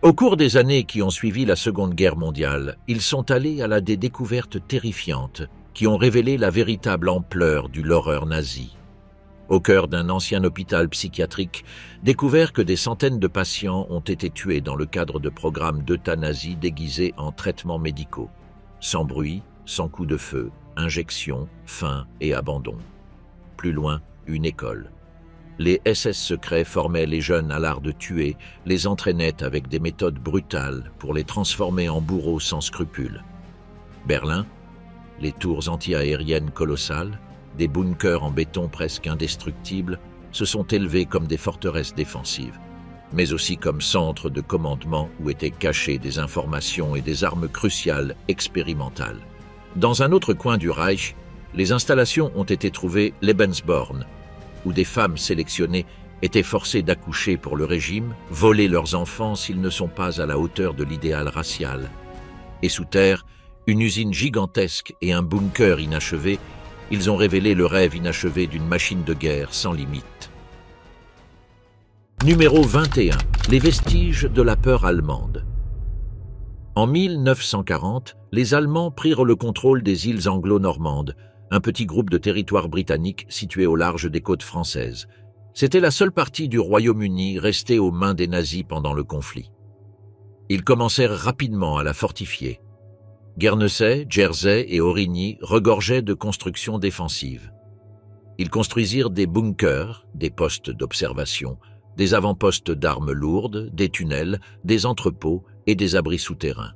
Au cours des années qui ont suivi la Seconde Guerre mondiale, ils sont allés à des découvertes terrifiantes qui ont révélé la véritable ampleur de l'horreur nazie. Au cœur d'un ancien hôpital psychiatrique, découvert que des centaines de patients ont été tués dans le cadre de programmes d'euthanasie déguisés en traitements médicaux. Sans bruit, sans coup de feu, injection, faim et abandon. Plus loin, une école. Les SS secrets formaient les jeunes à l'art de tuer, les entraînaient avec des méthodes brutales pour les transformer en bourreaux sans scrupules. Berlin, les tours anti-aériennes colossales, des bunkers en béton presque indestructibles, se sont élevés comme des forteresses défensives, mais aussi comme centres de commandement où étaient cachées des informations et des armes cruciales expérimentales. Dans un autre coin du Reich, les installations ont été trouvées Lebensborn, où des femmes sélectionnées étaient forcées d'accoucher pour le régime, voler leurs enfants s'ils ne sont pas à la hauteur de l'idéal racial. Et sous terre, une usine gigantesque et un bunker inachevé, ils ont révélé le rêve inachevé d'une machine de guerre sans limite. Numéro 21. Les vestiges de la peur allemande. En 1940, les Allemands prirent le contrôle des îles anglo-normandes, un petit groupe de territoires britanniques situé au large des côtes françaises. C'était la seule partie du Royaume-Uni restée aux mains des nazis pendant le conflit. Ils commencèrent rapidement à la fortifier. Guernesey, Jersey et Origny regorgeaient de constructions défensives. Ils construisirent des bunkers, des postes d'observation, des avant-postes d'armes lourdes, des tunnels, des entrepôts et des abris souterrains.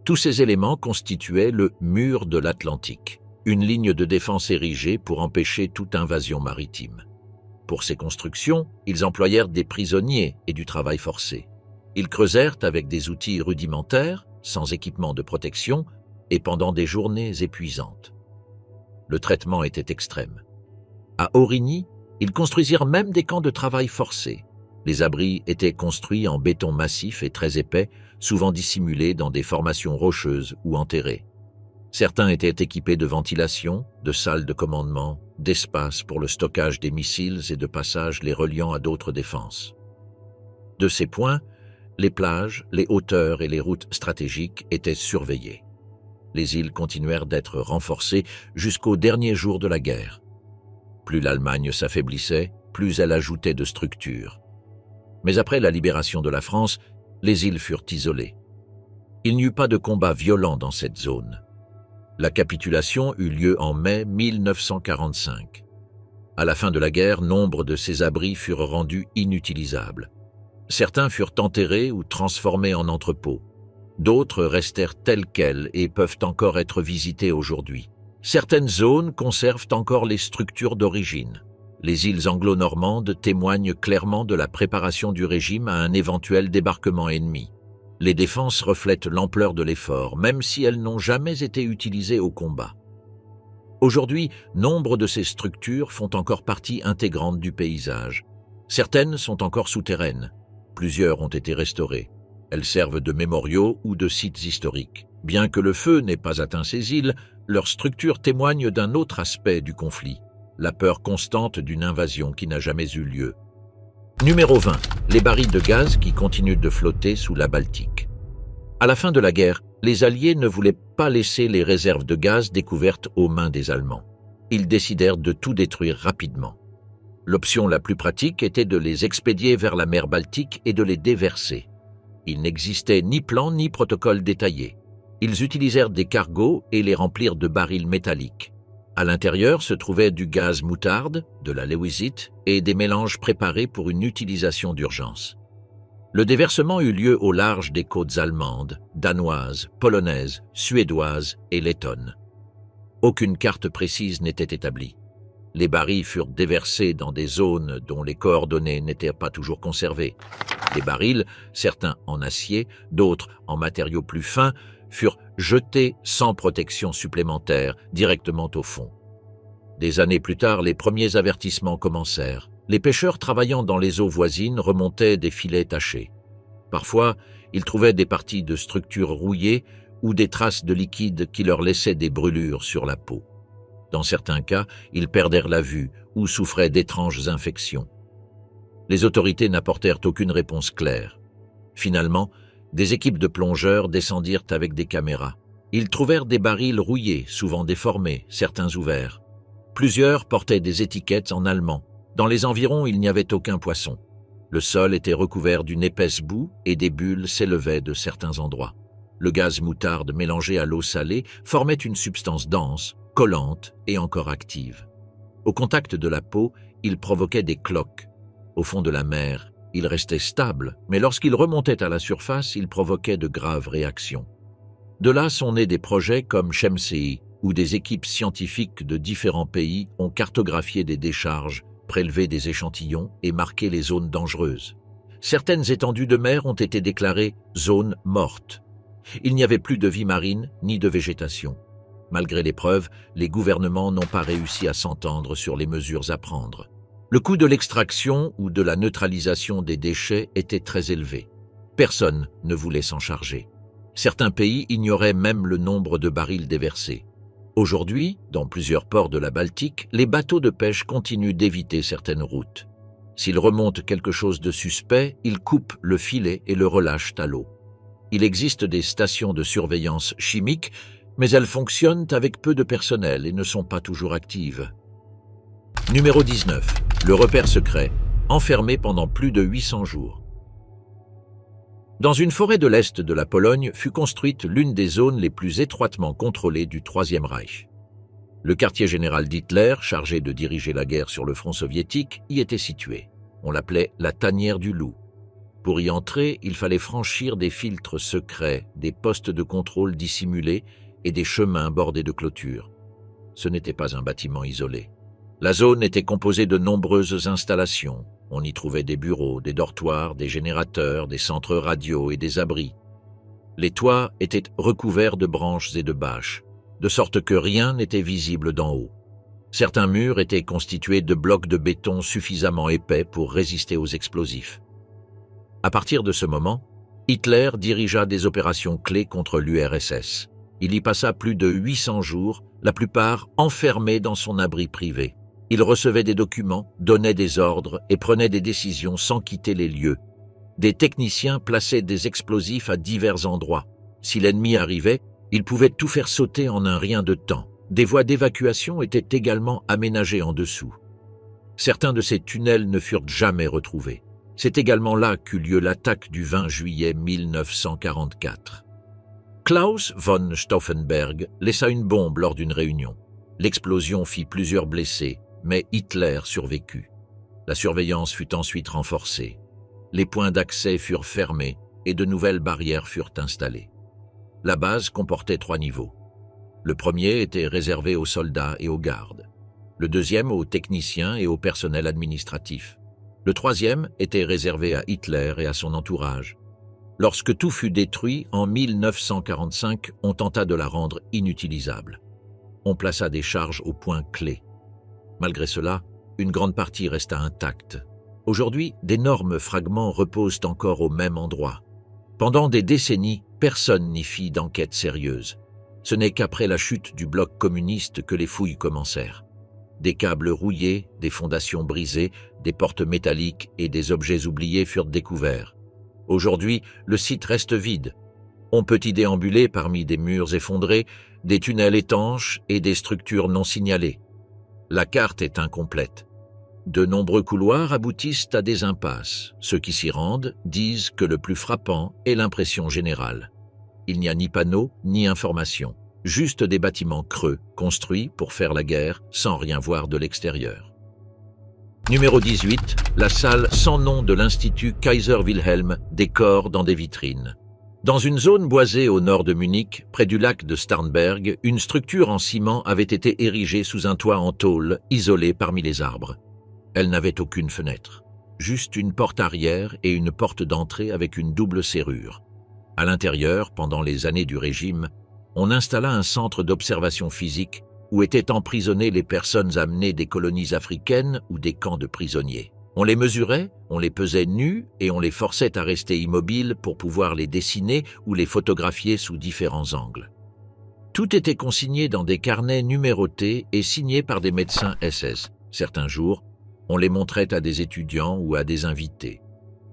Tous ces éléments constituaient le mur de l'Atlantique, une ligne de défense érigée pour empêcher toute invasion maritime. Pour ces constructions, ils employèrent des prisonniers et du travail forcé. Ils creusèrent avec des outils rudimentaires, sans équipement de protection, et pendant des journées épuisantes. Le traitement était extrême. À Origny, ils construisirent même des camps de travail forcés. Les abris étaient construits en béton massif et très épais, souvent dissimulés dans des formations rocheuses ou enterrées. Certains étaient équipés de ventilation, de salles de commandement, d'espaces pour le stockage des missiles et de passages les reliant à d'autres défenses. De ces points, les plages, les hauteurs et les routes stratégiques étaient surveillées. Les îles continuèrent d'être renforcées jusqu'au dernier jour de la guerre. Plus l'Allemagne s'affaiblissait, plus elle ajoutait de structures. Mais après la libération de la France, les îles furent isolées. Il n'y eut pas de combat violent dans cette zone. La capitulation eut lieu en mai 1945. À la fin de la guerre, nombre de ces abris furent rendus inutilisables. Certains furent enterrés ou transformés en entrepôts. D'autres restèrent tels quels et peuvent encore être visités aujourd'hui. Certaines zones conservent encore les structures d'origine. Les îles anglo-normandes témoignent clairement de la préparation du régime à un éventuel débarquement ennemi. Les défenses reflètent l'ampleur de l'effort, même si elles n'ont jamais été utilisées au combat. Aujourd'hui, nombre de ces structures font encore partie intégrante du paysage. Certaines sont encore souterraines. Plusieurs ont été restaurées. Elles servent de mémoriaux ou de sites historiques. Bien que le feu n'ait pas atteint ces îles, leurs structures témoignent d'un autre aspect du conflit, la peur constante d'une invasion qui n'a jamais eu lieu. Numéro 20. Les barils de gaz qui continuent de flotter sous la Baltique. À la fin de la guerre, les Alliés ne voulaient pas laisser les réserves de gaz découvertes aux mains des Allemands. Ils décidèrent de tout détruire rapidement. L'option la plus pratique était de les expédier vers la mer Baltique et de les déverser. Il n'existait ni plan ni protocole détaillé. Ils utilisèrent des cargos et les remplirent de barils métalliques. À l'intérieur se trouvait du gaz moutarde, de la léwisite et des mélanges préparés pour une utilisation d'urgence. Le déversement eut lieu au large des côtes allemandes, danoises, polonaises, suédoises et lettonnes. Aucune carte précise n'était établie. Les barils furent déversés dans des zones dont les coordonnées n'étaient pas toujours conservées. Les barils, certains en acier, d'autres en matériaux plus fins, furent jetés sans protection supplémentaire directement au fond. Des années plus tard, les premiers avertissements commencèrent. Les pêcheurs travaillant dans les eaux voisines remontaient des filets tachés. Parfois, ils trouvaient des parties de structures rouillées ou des traces de liquide qui leur laissaient des brûlures sur la peau. Dans certains cas, ils perdèrent la vue ou souffraient d'étranges infections. Les autorités n'apportèrent aucune réponse claire. Finalement, Des équipes de plongeurs descendirent avec des caméras. Ils trouvèrent des barils rouillés, souvent déformés, certains ouverts. Plusieurs portaient des étiquettes en allemand. Dans les environs, il n'y avait aucun poisson. Le sol était recouvert d'une épaisse boue et des bulles s'élevaient de certains endroits. Le gaz moutarde mélangé à l'eau salée formait une substance dense, collante et encore active. Au contact de la peau, il provoquait des cloques. Au fond de la mer, il restait stable, mais lorsqu'il remontait à la surface, il provoquait de graves réactions. De là sont nés des projets comme Shemsei, où des équipes scientifiques de différents pays ont cartographié des décharges, prélevé des échantillons et marqué les zones dangereuses. Certaines étendues de mer ont été déclarées zones mortes. Il n'y avait plus de vie marine ni de végétation. Malgré les preuves, les gouvernements n'ont pas réussi à s'entendre sur les mesures à prendre. Le coût de l'extraction ou de la neutralisation des déchets était très élevé. Personne ne voulait s'en charger. Certains pays ignoraient même le nombre de barils déversés. Aujourd'hui, dans plusieurs ports de la Baltique, les bateaux de pêche continuent d'éviter certaines routes. S'ils remontent quelque chose de suspect, ils coupent le filet et le relâchent à l'eau. Il existe des stations de surveillance chimique, mais elles fonctionnent avec peu de personnel et ne sont pas toujours actives. Numéro 19. Le repère secret, enfermé pendant plus de 800 jours. Dans une forêt de l'Est de la Pologne fut construite l'une des zones les plus étroitement contrôlées du Troisième Reich. Le quartier général d'Hitler, chargé de diriger la guerre sur le front soviétique, y était situé. On l'appelait la tanière du loup. Pour y entrer, il fallait franchir des filtres secrets, des postes de contrôle dissimulés et des chemins bordés de clôtures. Ce n'était pas un bâtiment isolé. La zone était composée de nombreuses installations. On y trouvait des bureaux, des dortoirs, des générateurs, des centres radio et des abris. Les toits étaient recouverts de branches et de bâches, de sorte que rien n'était visible d'en haut. Certains murs étaient constitués de blocs de béton suffisamment épais pour résister aux explosifs. À partir de ce moment, Hitler dirigea des opérations clés contre l'URSS. Il y passa plus de 800 jours, la plupart enfermés dans son abri privé. Il recevait des documents, donnait des ordres et prenait des décisions sans quitter les lieux. Des techniciens plaçaient des explosifs à divers endroits. Si l'ennemi arrivait, il pouvait tout faire sauter en un rien de temps. Des voies d'évacuation étaient également aménagées en dessous. Certains de ces tunnels ne furent jamais retrouvés. C'est également là qu'eut lieu l'attaque du 20 juillet 1944. Klaus von Stauffenberg laissa une bombe lors d'une réunion. L'explosion fit plusieurs blessés, mais Hitler survécut. La surveillance fut ensuite renforcée. Les points d'accès furent fermés et de nouvelles barrières furent installées. La base comportait 3 niveaux. Le premier était réservé aux soldats et aux gardes. Le deuxième aux techniciens et au personnel administratif. Le troisième était réservé à Hitler et à son entourage. Lorsque tout fut détruit, en 1945, on tenta de la rendre inutilisable. On plaça des charges aux points clés. Malgré cela, une grande partie resta intacte. Aujourd'hui, d'énormes fragments reposent encore au même endroit. Pendant des décennies, personne n'y fit d'enquête sérieuse. Ce n'est qu'après la chute du bloc communiste que les fouilles commencèrent. Des câbles rouillés, des fondations brisées, des portes métalliques et des objets oubliés furent découverts. Aujourd'hui, le site reste vide. On peut y déambuler parmi des murs effondrés, des tunnels étanches et des structures non signalées. La carte est incomplète. De nombreux couloirs aboutissent à des impasses. Ceux qui s'y rendent disent que le plus frappant est l'impression générale. Il n'y a ni panneaux ni information, juste des bâtiments creux, construits pour faire la guerre sans rien voir de l'extérieur. Numéro 18, la salle sans nom de l'Institut Kaiser Wilhelm décore dans des vitrines. Dans une zone boisée au nord de Munich, près du lac de Starnberg, une structure en ciment avait été érigée sous un toit en tôle, isolé parmi les arbres. Elle n'avait aucune fenêtre, juste une porte arrière et une porte d'entrée avec une double serrure. À l'intérieur, pendant les années du régime, on installa un centre d'observation physique où étaient emprisonnées les personnes amenées des colonies africaines ou des camps de prisonniers. On les mesurait, on les pesait nus et on les forçait à rester immobiles pour pouvoir les dessiner ou les photographier sous différents angles. Tout était consigné dans des carnets numérotés et signés par des médecins SS. Certains jours, on les montrait à des étudiants ou à des invités.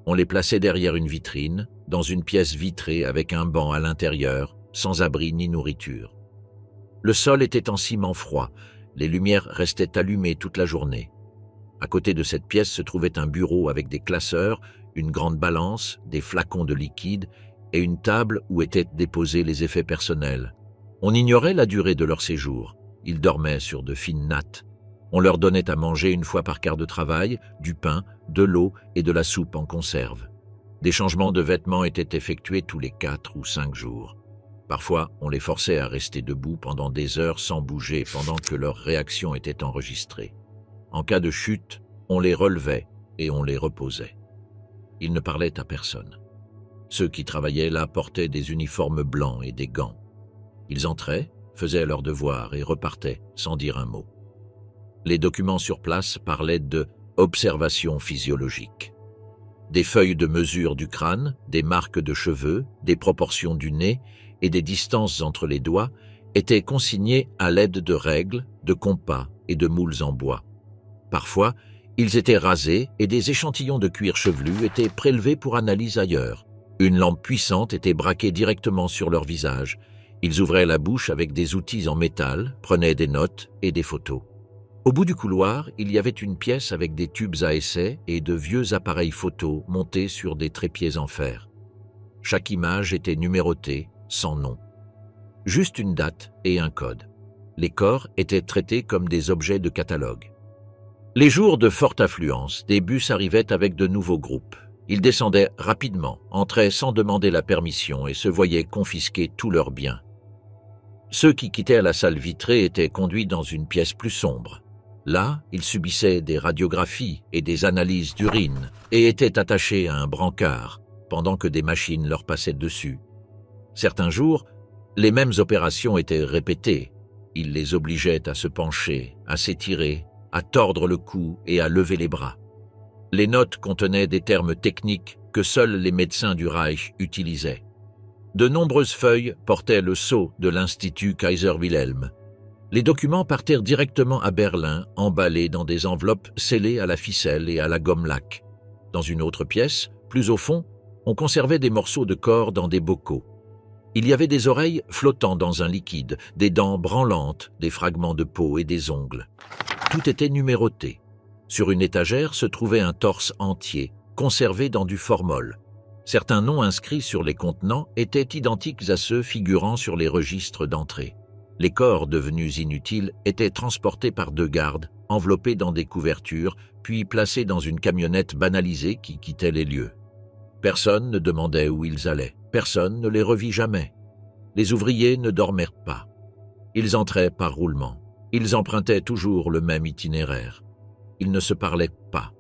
On les plaçait derrière une vitrine, dans une pièce vitrée avec un banc à l'intérieur, sans abri ni nourriture. Le sol était en ciment froid, les lumières restaient allumées toute la journée. À côté de cette pièce se trouvait un bureau avec des classeurs, une grande balance, des flacons de liquide et une table où étaient déposés les effets personnels. On ignorait la durée de leur séjour. Ils dormaient sur de fines nattes. On leur donnait à manger une fois par quart de travail, du pain, de l'eau et de la soupe en conserve. Des changements de vêtements étaient effectués tous les 4 ou 5 jours. Parfois, on les forçait à rester debout pendant des heures sans bouger pendant que leur réaction était enregistrée. En cas de chute, on les relevait et on les reposait. Ils ne parlaient à personne. Ceux qui travaillaient là portaient des uniformes blancs et des gants. Ils entraient, faisaient leurs devoirs et repartaient sans dire un mot. Les documents sur place parlaient de observations physiologiques. Des feuilles de mesure du crâne, des marques de cheveux, des proportions du nez et des distances entre les doigts étaient consignées à l'aide de règles, de compas et de moules en bois. Parfois, ils étaient rasés et des échantillons de cuir chevelu étaient prélevés pour analyse ailleurs. Une lampe puissante était braquée directement sur leur visage. Ils ouvraient la bouche avec des outils en métal, prenaient des notes et des photos. Au bout du couloir, il y avait une pièce avec des tubes à essai et de vieux appareils photo montés sur des trépieds en fer. Chaque image était numérotée, sans nom. Juste une date et un code. Les corps étaient traités comme des objets de catalogue. Les jours de forte affluence, des bus arrivaient avec de nouveaux groupes. Ils descendaient rapidement, entraient sans demander la permission et se voyaient confisquer tous leurs biens. Ceux qui quittaient la salle vitrée étaient conduits dans une pièce plus sombre. Là, ils subissaient des radiographies et des analyses d'urine et étaient attachés à un brancard pendant que des machines leur passaient dessus. Certains jours, les mêmes opérations étaient répétées. Ils les obligeaient à se pencher, à s'étirer, à tordre le cou et à lever les bras. Les notes contenaient des termes techniques que seuls les médecins du Reich utilisaient. De nombreuses feuilles portaient le sceau de l'Institut Kaiser Wilhelm. Les documents partèrent directement à Berlin, emballés dans des enveloppes scellées à la ficelle et à la gomme laque. Dans une autre pièce, plus au fond, on conservait des morceaux de corps dans des bocaux. Il y avait des oreilles flottant dans un liquide, des dents branlantes, des fragments de peau et des ongles. Tout était numéroté. Sur une étagère se trouvait un torse entier, conservé dans du formol. Certains noms inscrits sur les contenants étaient identiques à ceux figurant sur les registres d'entrée. Les corps devenus inutiles étaient transportés par 2 gardes, enveloppés dans des couvertures, puis placés dans une camionnette banalisée qui quittait les lieux. Personne ne demandait où ils allaient, personne ne les revit jamais. Les ouvriers ne dormaient pas. Ils entraient par roulement. Ils empruntaient toujours le même itinéraire. Ils ne se parlaient pas.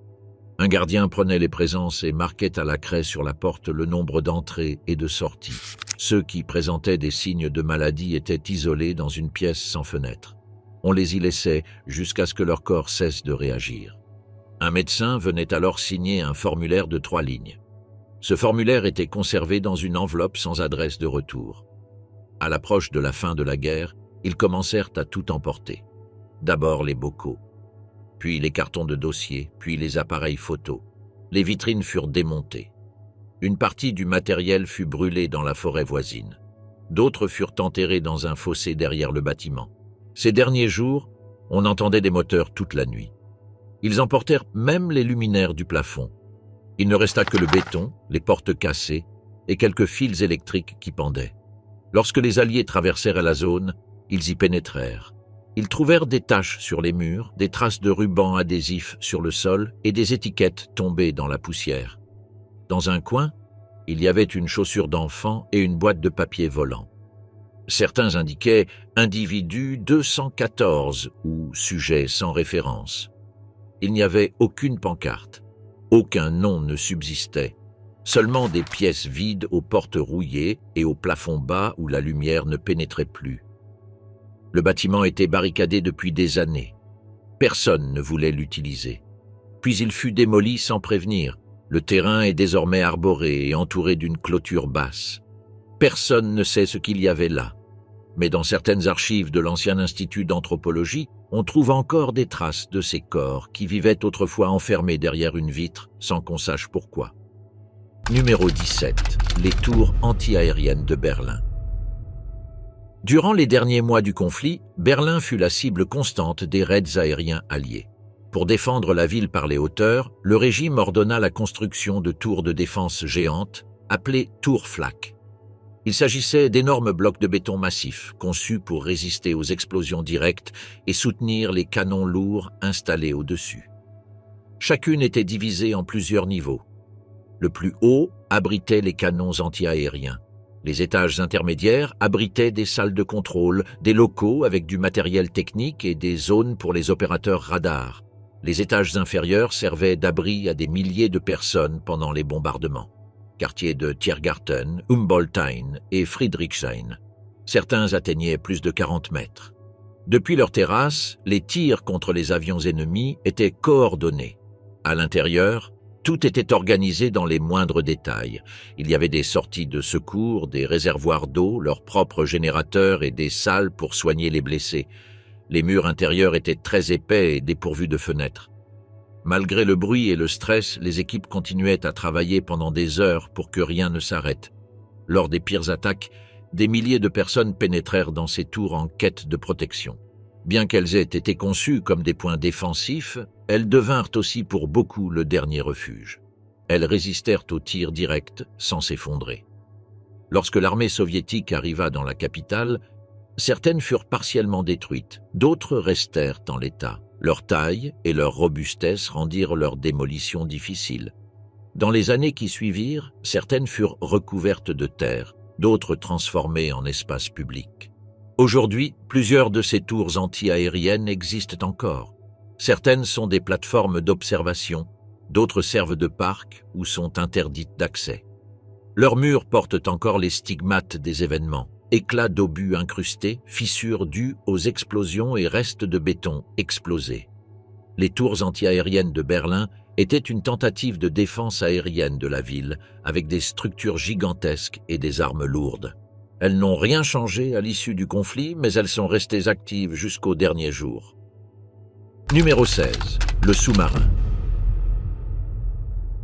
Un gardien prenait les présences et marquait à la craie sur la porte le nombre d'entrées et de sorties. Ceux qui présentaient des signes de maladie étaient isolés dans une pièce sans fenêtre. On les y laissait jusqu'à ce que leur corps cesse de réagir. Un médecin venait alors signer un formulaire de 3 lignes. Ce formulaire était conservé dans une enveloppe sans adresse de retour. À l'approche de la fin de la guerre, ils commencèrent à tout emporter. D'abord les bocaux, puis les cartons de dossier, puis les appareils photo. Les vitrines furent démontées. Une partie du matériel fut brûlée dans la forêt voisine. D'autres furent enterrés dans un fossé derrière le bâtiment. Ces derniers jours, on entendait des moteurs toute la nuit. Ils emportèrent même les luminaires du plafond. Il ne resta que le béton, les portes cassées et quelques fils électriques qui pendaient. Lorsque les Alliés traversèrent la zone, ils y pénétrèrent. Ils trouvèrent des taches sur les murs, des traces de rubans adhésifs sur le sol et des étiquettes tombées dans la poussière. Dans un coin, il y avait une chaussure d'enfant et une boîte de papier volant. Certains indiquaient « individu 214 » ou « sujet sans référence ». Il n'y avait aucune pancarte, aucun nom ne subsistait, seulement des pièces vides aux portes rouillées et au plafond bas où la lumière ne pénétrait plus. Le bâtiment était barricadé depuis des années. Personne ne voulait l'utiliser. Puis il fut démoli sans prévenir. Le terrain est désormais arboré et entouré d'une clôture basse. Personne ne sait ce qu'il y avait là. Mais dans certaines archives de l'ancien institut d'anthropologie, on trouve encore des traces de ces corps qui vivaient autrefois enfermés derrière une vitre sans qu'on sache pourquoi. Numéro 17. Les tours anti-aériennes de Berlin. Durant les derniers mois du conflit, Berlin fut la cible constante des raids aériens alliés. Pour défendre la ville par les hauteurs, le régime ordonna la construction de tours de défense géantes, appelées tours flak. Il s'agissait d'énormes blocs de béton massifs, conçus pour résister aux explosions directes et soutenir les canons lourds installés au-dessus. Chacune était divisée en plusieurs niveaux. Le plus haut abritait les canons anti-aériens. Les étages intermédiaires abritaient des salles de contrôle, des locaux avec du matériel technique et des zones pour les opérateurs radars. Les étages inférieurs servaient d'abri à des milliers de personnes pendant les bombardements. Quartiers de Tiergarten, Humboldthain et Friedrichshain. Certains atteignaient plus de 40 mètres. Depuis leurs terrasses, les tirs contre les avions ennemis étaient coordonnés. À l'intérieur, tout était organisé dans les moindres détails. Il y avait des sorties de secours, des réservoirs d'eau, leurs propres générateurs et des salles pour soigner les blessés. Les murs intérieurs étaient très épais et dépourvus de fenêtres. Malgré le bruit et le stress, les équipes continuaient à travailler pendant des heures pour que rien ne s'arrête. Lors des pires attaques, des milliers de personnes pénétrèrent dans ces tours en quête de protection. Bien qu'elles aient été conçues comme des points défensifs, elles devinrent aussi pour beaucoup le dernier refuge. Elles résistèrent aux tirs directs sans s'effondrer. Lorsque l'armée soviétique arriva dans la capitale, certaines furent partiellement détruites, d'autres restèrent en l'état. Leur taille et leur robustesse rendirent leur démolition difficile. Dans les années qui suivirent, certaines furent recouvertes de terre, d'autres transformées en espaces publics. Aujourd'hui, plusieurs de ces tours anti-aériennes existent encore. Certaines sont des plateformes d'observation, d'autres servent de parcs ou sont interdites d'accès. Leurs murs portent encore les stigmates des événements, éclats d'obus incrustés, fissures dues aux explosions et restes de béton explosés. Les tours anti-aériennes de Berlin étaient une tentative de défense aérienne de la ville, avec des structures gigantesques et des armes lourdes. Elles n'ont rien changé à l'issue du conflit, mais elles sont restées actives jusqu'au dernier jour. Numéro 16. Le sous-marin.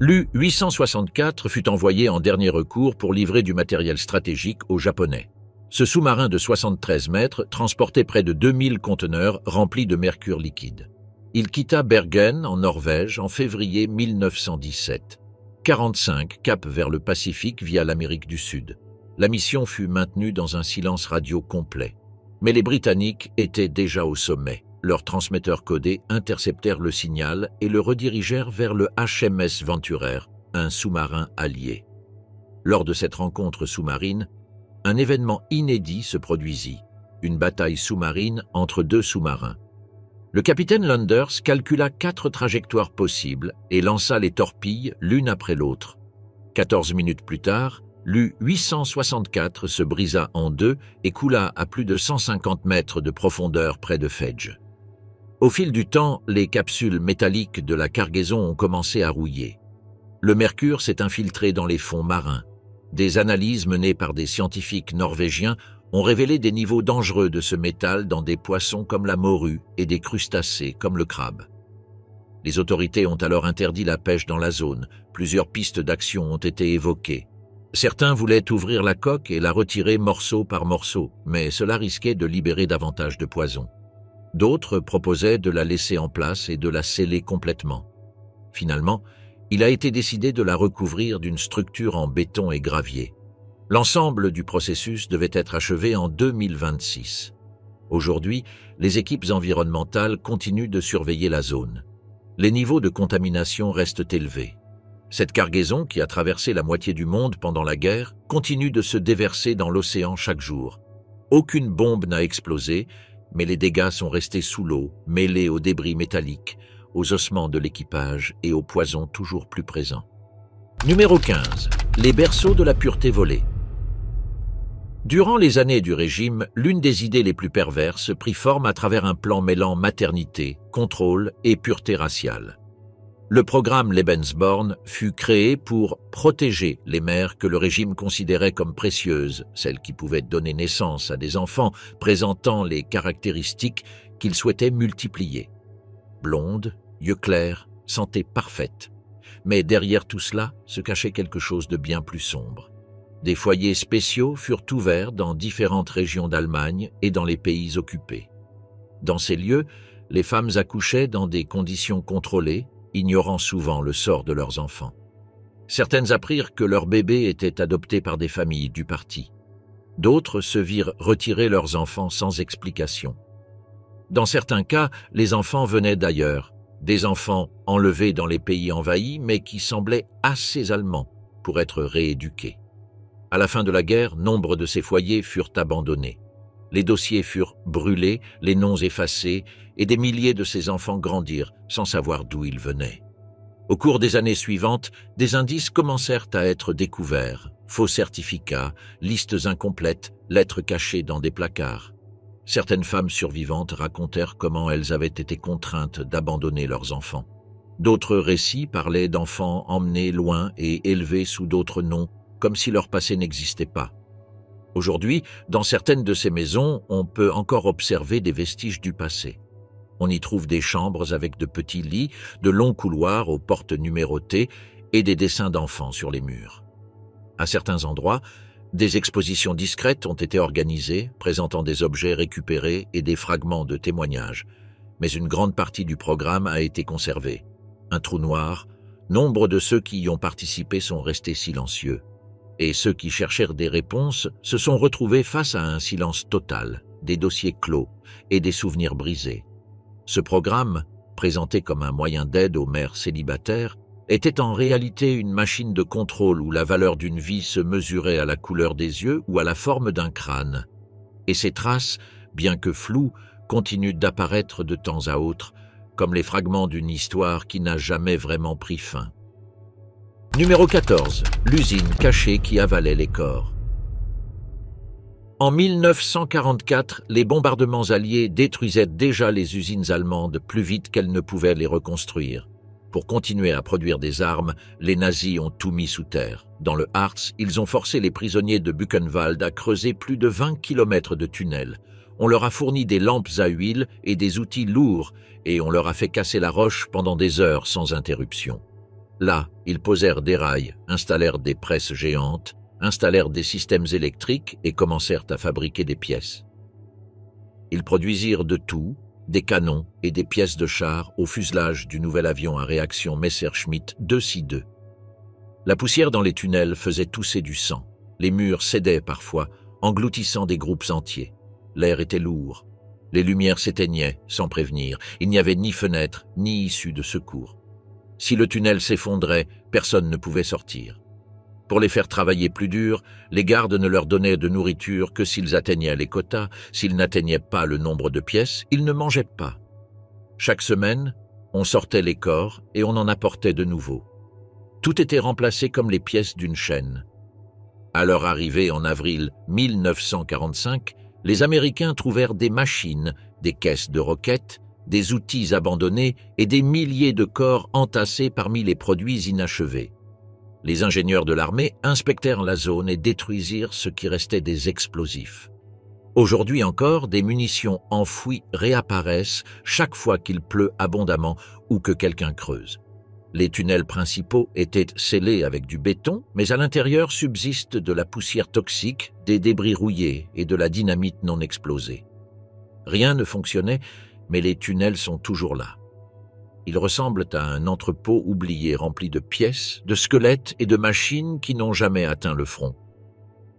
L'U-864 fut envoyé en dernier recours pour livrer du matériel stratégique aux Japonais. Ce sous-marin de 73 mètres transportait près de 2000 conteneurs remplis de mercure liquide. Il quitta Bergen, en Norvège, en février 1917. 45 cap vers le Pacifique via l'Amérique du Sud. La mission fut maintenue dans un silence radio complet. Mais les Britanniques étaient déjà au sommet. Leurs transmetteurs codés interceptèrent le signal et le redirigèrent vers le HMS Venturer, un sous-marin allié. Lors de cette rencontre sous-marine, un événement inédit se produisit, une bataille sous-marine entre deux sous-marins. Le capitaine Landers calcula 4 trajectoires possibles et lança les torpilles l'une après l'autre. 14 minutes plus tard, l'U-864 se brisa en deux et coula à plus de 150 mètres de profondeur près de Fedge. Au fil du temps, les capsules métalliques de la cargaison ont commencé à rouiller. Le mercure s'est infiltré dans les fonds marins. Des analyses menées par des scientifiques norvégiens ont révélé des niveaux dangereux de ce métal dans des poissons comme la morue et des crustacés comme le crabe. Les autorités ont alors interdit la pêche dans la zone. Plusieurs pistes d'action ont été évoquées. Certains voulaient ouvrir la coque et la retirer morceau par morceau, mais cela risquait de libérer davantage de poison. D'autres proposaient de la laisser en place et de la sceller complètement. Finalement, il a été décidé de la recouvrir d'une structure en béton et gravier. L'ensemble du processus devait être achevé en 2026. Aujourd'hui, les équipes environnementales continuent de surveiller la zone. Les niveaux de contamination restent élevés. Cette cargaison, qui a traversé la moitié du monde pendant la guerre, continue de se déverser dans l'océan chaque jour. Aucune bombe n'a explosé, mais les dégâts sont restés sous l'eau, mêlés aux débris métalliques, aux ossements de l'équipage et aux poisons toujours plus présents. Numéro 15. Les berceaux de la pureté volée. Durant les années du régime, l'une des idées les plus perverses prit forme à travers un plan mêlant maternité, contrôle et pureté raciale. Le programme Lebensborn fut créé pour protéger les mères que le régime considérait comme précieuses, celles qui pouvaient donner naissance à des enfants présentant les caractéristiques qu'il souhaitait multiplier. Blondes, yeux clairs, santé parfaite. Mais derrière tout cela se cachait quelque chose de bien plus sombre. Des foyers spéciaux furent ouverts dans différentes régions d'Allemagne et dans les pays occupés. Dans ces lieux, les femmes accouchaient dans des conditions contrôlées, ignorant souvent le sort de leurs enfants. Certaines apprirent que leurs bébés étaient adoptés par des familles du parti. D'autres se virent retirer leurs enfants sans explication. Dans certains cas, les enfants venaient d'ailleurs, des enfants enlevés dans les pays envahis, mais qui semblaient assez allemands pour être rééduqués. À la fin de la guerre, nombre de ces foyers furent abandonnés. Les dossiers furent brûlés, les noms effacés, et des milliers de ces enfants grandirent sans savoir d'où ils venaient. Au cours des années suivantes, des indices commencèrent à être découverts, faux certificats, listes incomplètes, lettres cachées dans des placards. Certaines femmes survivantes racontèrent comment elles avaient été contraintes d'abandonner leurs enfants. D'autres récits parlaient d'enfants emmenés loin et élevés sous d'autres noms, comme si leur passé n'existait pas. Aujourd'hui, dans certaines de ces maisons, on peut encore observer des vestiges du passé. On y trouve des chambres avec de petits lits, de longs couloirs aux portes numérotées et des dessins d'enfants sur les murs. À certains endroits, des expositions discrètes ont été organisées, présentant des objets récupérés et des fragments de témoignages. Mais une grande partie du programme a été conservée. Un trou noir, nombre de ceux qui y ont participé sont restés silencieux. Et ceux qui cherchèrent des réponses se sont retrouvés face à un silence total, des dossiers clos et des souvenirs brisés. Ce programme, présenté comme un moyen d'aide aux mères célibataires, était en réalité une machine de contrôle où la valeur d'une vie se mesurait à la couleur des yeux ou à la forme d'un crâne. Et ces traces, bien que floues, continuent d'apparaître de temps à autre, comme les fragments d'une histoire qui n'a jamais vraiment pris fin. Numéro 14. L'usine cachée qui avalait les corps. En 1944, les bombardements alliés détruisaient déjà les usines allemandes plus vite qu'elles ne pouvaient les reconstruire. Pour continuer à produire des armes, les nazis ont tout mis sous terre. Dans le Harz, ils ont forcé les prisonniers de Buchenwald à creuser plus de 20 kilomètres de tunnels. On leur a fourni des lampes à huile et des outils lourds, et on leur a fait casser la roche pendant des heures sans interruption. Là, ils posèrent des rails, installèrent des presses géantes, installèrent des systèmes électriques et commencèrent à fabriquer des pièces. Ils produisirent de tout, des canons et des pièces de char au fuselage du nouvel avion à réaction Messerschmitt 262. La poussière dans les tunnels faisait tousser du sang. Les murs cédaient parfois, engloutissant des groupes entiers. L'air était lourd. Les lumières s'éteignaient sans prévenir. Il n'y avait ni fenêtre, ni issue de secours. Si le tunnel s'effondrait, personne ne pouvait sortir. Pour les faire travailler plus dur, les gardes ne leur donnaient de nourriture que s'ils atteignaient les quotas. S'ils n'atteignaient pas le nombre de pièces, ils ne mangeaient pas. Chaque semaine, on sortait les corps et on en apportait de nouveaux. Tout était remplacé comme les pièces d'une chaîne. À leur arrivée en avril 1945, les Américains trouvèrent des machines, des caisses de roquettes, des outils abandonnés et des milliers de corps entassés parmi les produits inachevés. Les ingénieurs de l'armée inspectèrent la zone et détruisirent ce qui restait des explosifs. Aujourd'hui encore, des munitions enfouies réapparaissent chaque fois qu'il pleut abondamment ou que quelqu'un creuse. Les tunnels principaux étaient scellés avec du béton, mais à l'intérieur subsiste de la poussière toxique, des débris rouillés et de la dynamite non explosée. Rien ne fonctionnait, mais les tunnels sont toujours là. Ils ressemblent à un entrepôt oublié rempli de pièces, de squelettes et de machines qui n'ont jamais atteint le front.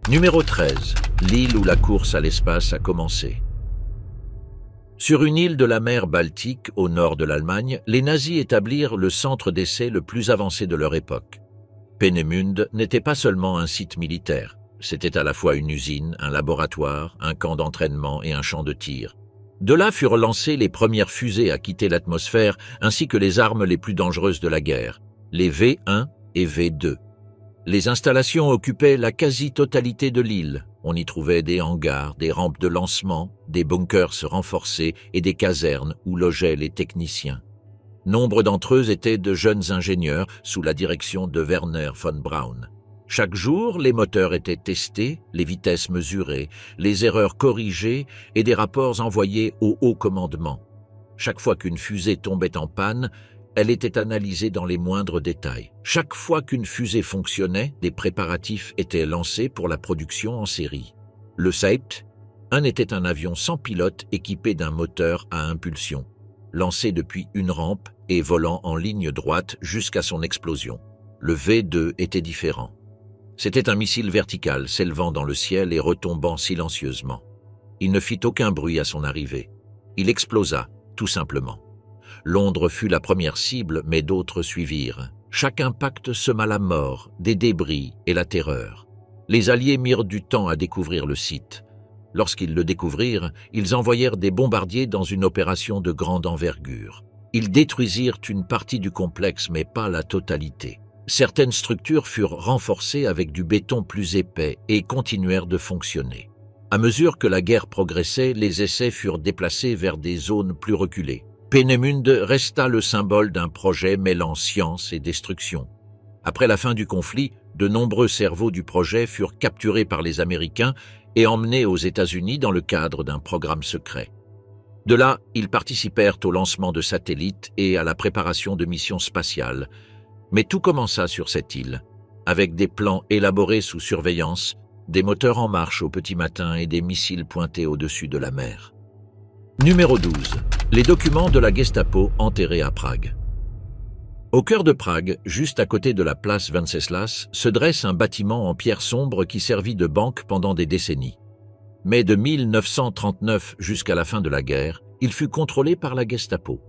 Numéro 13. L'île où la course à l'espace a commencé. Sur une île de la mer Baltique, au nord de l'Allemagne, les nazis établirent le centre d'essai le plus avancé de leur époque. Peenemünde n'était pas seulement un site militaire. C'était à la fois une usine, un laboratoire, un camp d'entraînement et un champ de tir. De là furent lancées les premières fusées à quitter l'atmosphère ainsi que les armes les plus dangereuses de la guerre, les V1 et V2. Les installations occupaient la quasi-totalité de l'île. On y trouvait des hangars, des rampes de lancement, des bunkers renforcés et des casernes où logeaient les techniciens. Nombre d'entre eux étaient de jeunes ingénieurs sous la direction de Werner von Braun. Chaque jour, les moteurs étaient testés, les vitesses mesurées, les erreurs corrigées et des rapports envoyés au haut commandement. Chaque fois qu'une fusée tombait en panne, elle était analysée dans les moindres détails. Chaque fois qu'une fusée fonctionnait, des préparatifs étaient lancés pour la production en série. Le Seipt, était un avion sans pilote équipé d'un moteur à impulsion, lancé depuis une rampe et volant en ligne droite jusqu'à son explosion. Le V2 était différent. C'était un missile vertical s'élevant dans le ciel et retombant silencieusement. Il ne fit aucun bruit à son arrivée. Il explosa, tout simplement. Londres fut la première cible, mais d'autres suivirent. Chaque impact sema la mort, des débris et la terreur. Les Alliés mirent du temps à découvrir le site. Lorsqu'ils le découvrirent, ils envoyèrent des bombardiers dans une opération de grande envergure. Ils détruisirent une partie du complexe, mais pas la totalité. Certaines structures furent renforcées avec du béton plus épais et continuèrent de fonctionner. À mesure que la guerre progressait, les essais furent déplacés vers des zones plus reculées. Peenemünde resta le symbole d'un projet mêlant science et destruction. Après la fin du conflit, de nombreux cerveaux du projet furent capturés par les Américains et emmenés aux États-Unis dans le cadre d'un programme secret. De là, ils participèrent au lancement de satellites et à la préparation de missions spatiales. Mais tout commença sur cette île, avec des plans élaborés sous surveillance, des moteurs en marche au petit matin et des missiles pointés au-dessus de la mer. Numéro 12. Les documents de la Gestapo enterrés à Prague. Au cœur de Prague, juste à côté de la place Venceslas, se dresse un bâtiment en pierre sombre qui servit de banque pendant des décennies. Mais de 1939 jusqu'à la fin de la guerre, il fut contrôlé par la Gestapo.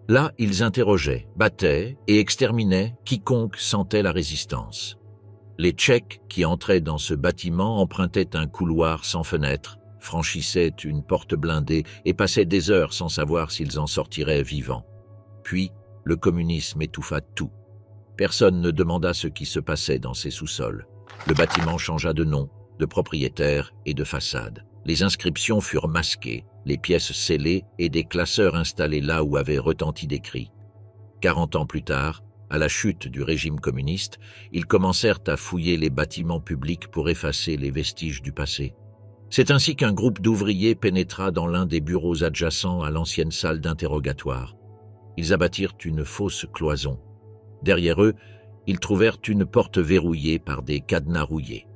Là, ils interrogeaient, battaient et exterminaient quiconque sentait la résistance. Les Tchèques qui entraient dans ce bâtiment empruntaient un couloir sans fenêtre, franchissaient une porte blindée et passaient des heures sans savoir s'ils en sortiraient vivants. Puis, le communisme étouffa tout. Personne ne demanda ce qui se passait dans ces sous-sols. Le bâtiment changea de nom, de propriétaire et de façade. Les inscriptions furent masquées, les pièces scellées et des classeurs installés là où avaient retenti des cris. 40 ans plus tard, à la chute du régime communiste, ils commencèrent à fouiller les bâtiments publics pour effacer les vestiges du passé. C'est ainsi qu'un groupe d'ouvriers pénétra dans l'un des bureaux adjacents à l'ancienne salle d'interrogatoire. Ils abattirent une fausse cloison. Derrière eux, ils trouvèrent une porte verrouillée par des cadenas rouillés.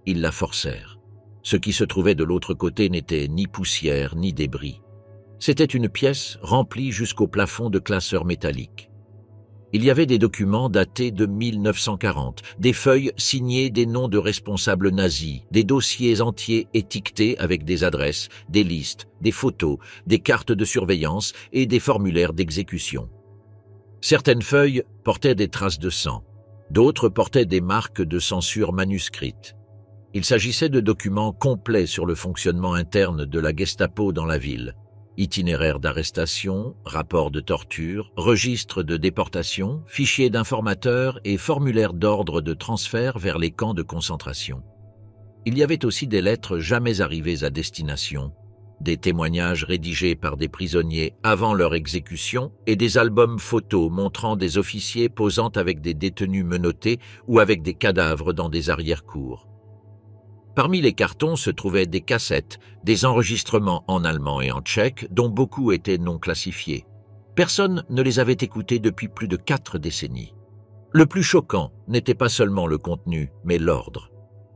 Ils la forcèrent. Ce qui se trouvait de l'autre côté n'était ni poussière ni débris. C'était une pièce remplie jusqu'au plafond de classeurs métalliques. Il y avait des documents datés de 1940, des feuilles signées des noms de responsables nazis, des dossiers entiers étiquetés avec des adresses, des listes, des photos, des cartes de surveillance et des formulaires d'exécution. Certaines feuilles portaient des traces de sang, d'autres portaient des marques de censure manuscrites. Il s'agissait de documents complets sur le fonctionnement interne de la Gestapo dans la ville. Itinéraire d'arrestation, rapport de torture, registre de déportation, fichier d'informateurs et formulaire d'ordre de transfert vers les camps de concentration. Il y avait aussi des lettres jamais arrivées à destination, des témoignages rédigés par des prisonniers avant leur exécution et des albums photos montrant des officiers posant avec des détenus menottés ou avec des cadavres dans des arrière-cours. Parmi les cartons se trouvaient des cassettes, des enregistrements en allemand et en tchèque, dont beaucoup étaient non classifiés. Personne ne les avait écoutés depuis plus de 4 décennies. Le plus choquant n'était pas seulement le contenu, mais l'ordre.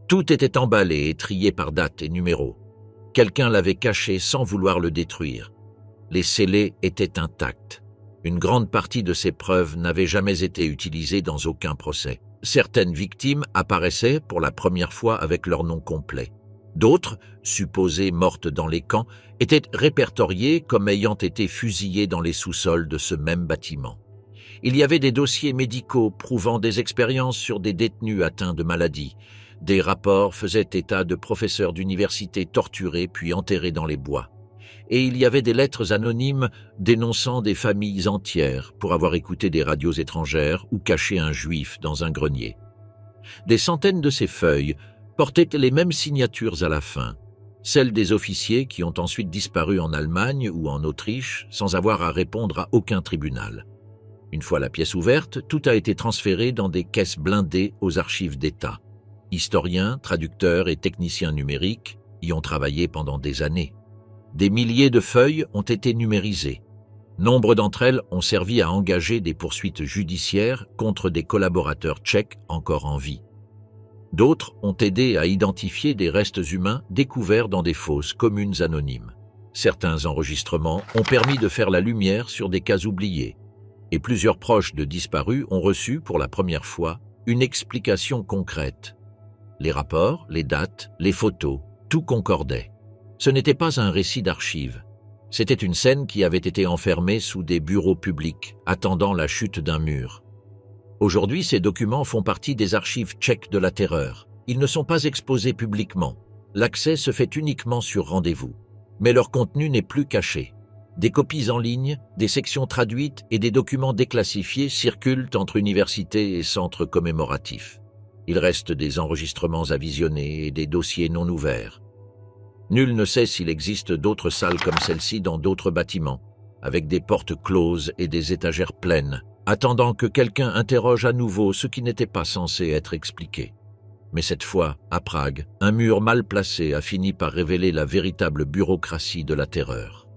Tout était emballé et trié par date et numéro. Quelqu'un l'avait caché sans vouloir le détruire. Les scellés étaient intacts. Une grande partie de ces preuves n'avaient jamais été utilisées dans aucun procès. Certaines victimes apparaissaient pour la première fois avec leur nom complet. D'autres, supposées mortes dans les camps, étaient répertoriées comme ayant été fusillées dans les sous-sols de ce même bâtiment. Il y avait des dossiers médicaux prouvant des expériences sur des détenus atteints de maladies. Des rapports faisaient état de professeurs d'université torturés puis enterrés dans les bois. Et il y avait des lettres anonymes dénonçant des familles entières pour avoir écouté des radios étrangères ou caché un juif dans un grenier. Des centaines de ces feuilles portaient les mêmes signatures à la fin, celles des officiers qui ont ensuite disparu en Allemagne ou en Autriche sans avoir à répondre à aucun tribunal. Une fois la pièce ouverte, tout a été transféré dans des caisses blindées aux archives d'État. Historiens, traducteurs et techniciens numériques y ont travaillé pendant des années. Des milliers de feuilles ont été numérisées. Nombre d'entre elles ont servi à engager des poursuites judiciaires contre des collaborateurs tchèques encore en vie. D'autres ont aidé à identifier des restes humains découverts dans des fosses communes anonymes. Certains enregistrements ont permis de faire la lumière sur des cas oubliés, et plusieurs proches de disparus ont reçu pour la première fois une explication concrète. Les rapports, les dates, les photos, tout concordait. Ce n'était pas un récit d'archives. C'était une scène qui avait été enfermée sous des bureaux publics, attendant la chute d'un mur. Aujourd'hui, ces documents font partie des archives tchèques de la terreur. Ils ne sont pas exposés publiquement. L'accès se fait uniquement sur rendez-vous. Mais leur contenu n'est plus caché. Des copies en ligne, des sections traduites et des documents déclassifiés circulent entre universités et centres commémoratifs. Il reste des enregistrements à visionner et des dossiers non ouverts. Nul ne sait s'il existe d'autres salles comme celle-ci dans d'autres bâtiments, avec des portes closes et des étagères pleines, attendant que quelqu'un interroge à nouveau ce qui n'était pas censé être expliqué. Mais cette fois, à Prague, un mur mal placé a fini par révéler la véritable bureaucratie de la terreur.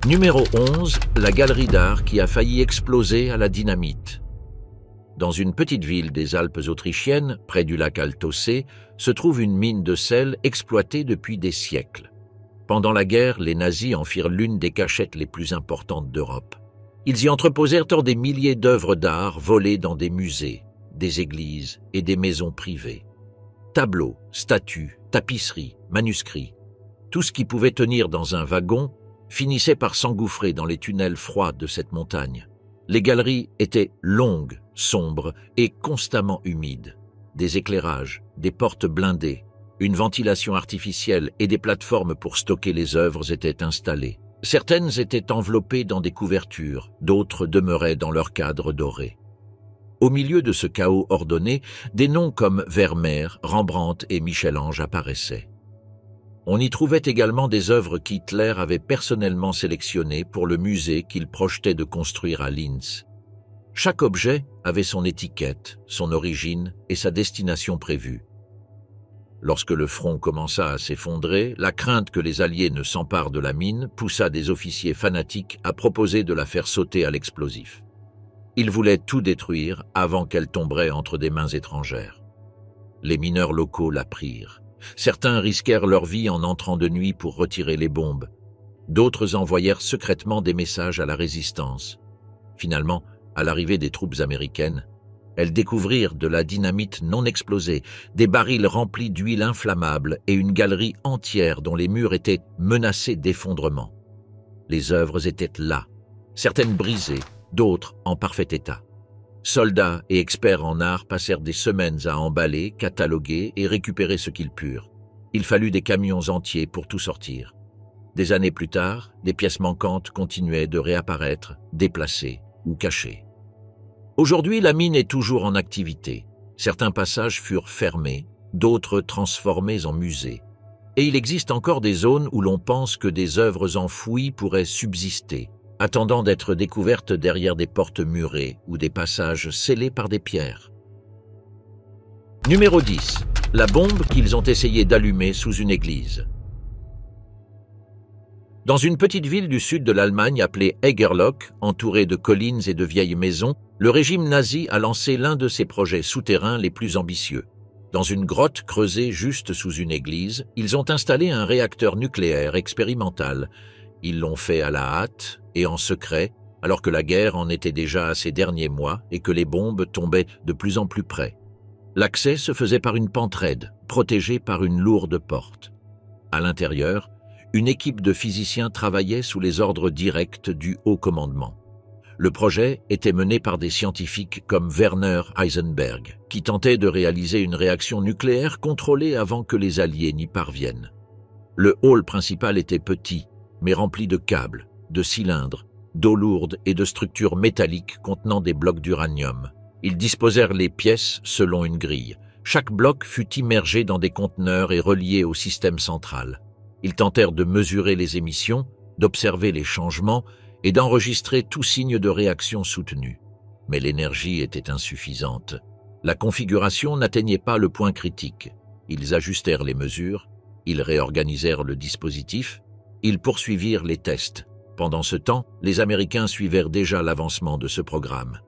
Numéro 11, la galerie d'art qui a failli exploser à la dynamite. Dans une petite ville des Alpes autrichiennes, près du lac Altaussee, se trouve une mine de sel exploitée depuis des siècles. Pendant la guerre, les nazis en firent l'une des cachettes les plus importantes d'Europe. Ils y entreposèrent des milliers d'œuvres d'art volées dans des musées, des églises et des maisons privées. Tableaux, statues, tapisseries, manuscrits, tout ce qui pouvait tenir dans un wagon finissait par s'engouffrer dans les tunnels froids de cette montagne. Les galeries étaient longues, sombres et constamment humides. Des éclairages, des portes blindées, une ventilation artificielle et des plateformes pour stocker les œuvres étaient installées. Certaines étaient enveloppées dans des couvertures, d'autres demeuraient dans leur cadre doré. Au milieu de ce chaos ordonné, des noms comme Vermeer, Rembrandt et Michel-Ange apparaissaient. On y trouvait également des œuvres qu'Hitler avait personnellement sélectionnées pour le musée qu'il projetait de construire à Linz. Chaque objet avait son étiquette, son origine et sa destination prévue. Lorsque le front commença à s'effondrer, la crainte que les Alliés ne s'emparent de la mine poussa des officiers fanatiques à proposer de la faire sauter à l'explosif. Ils voulaient tout détruire avant qu'elle tomberait entre des mains étrangères. Les mineurs locaux la prirent. Certains risquèrent leur vie en entrant de nuit pour retirer les bombes. D'autres envoyèrent secrètement des messages à la résistance. Finalement, à l'arrivée des troupes américaines, elles découvrirent de la dynamite non explosée, des barils remplis d'huile inflammable et une galerie entière dont les murs étaient menacés d'effondrement. Les œuvres étaient là, certaines brisées, d'autres en parfait état. Soldats et experts en art passèrent des semaines à emballer, cataloguer et récupérer ce qu'ils purent. Il fallut des camions entiers pour tout sortir. Des années plus tard, des pièces manquantes continuaient de réapparaître, déplacées ou cachées. Aujourd'hui, la mine est toujours en activité. Certains passages furent fermés, d'autres transformés en musées. Et il existe encore des zones où l'on pense que des œuvres enfouies pourraient subsister, attendant d'être découvertes derrière des portes murées ou des passages scellés par des pierres. Numéro 10. La bombe qu'ils ont essayé d'allumer sous une église. Dans une petite ville du sud de l'Allemagne appelée Egerloch, entourée de collines et de vieilles maisons, le régime nazi a lancé l'un de ses projets souterrains les plus ambitieux. Dans une grotte creusée juste sous une église, ils ont installé un réacteur nucléaire expérimental. Ils l'ont fait à la hâte et en secret, alors que la guerre en était déjà à ses derniers mois et que les bombes tombaient de plus en plus près. L'accès se faisait par une pente raide, protégée par une lourde porte. À l'intérieur, une équipe de physiciens travaillait sous les ordres directs du haut commandement. Le projet était mené par des scientifiques comme Werner Heisenberg, qui tentaient de réaliser une réaction nucléaire contrôlée avant que les Alliés n'y parviennent. Le hall principal était petit, mais rempli de câbles, de cylindres, d'eau lourde et de structures métalliques contenant des blocs d'uranium. Ils disposèrent les pièces selon une grille. Chaque bloc fut immergé dans des conteneurs et relié au système central. Ils tentèrent de mesurer les émissions, d'observer les changements et d'enregistrer tout signe de réaction soutenue. Mais l'énergie était insuffisante. La configuration n'atteignait pas le point critique. Ils ajustèrent les mesures, ils réorganisèrent le dispositif, ils poursuivirent les tests, Pendant ce temps, les Américains suivèrent déjà l'avancement de ce programme.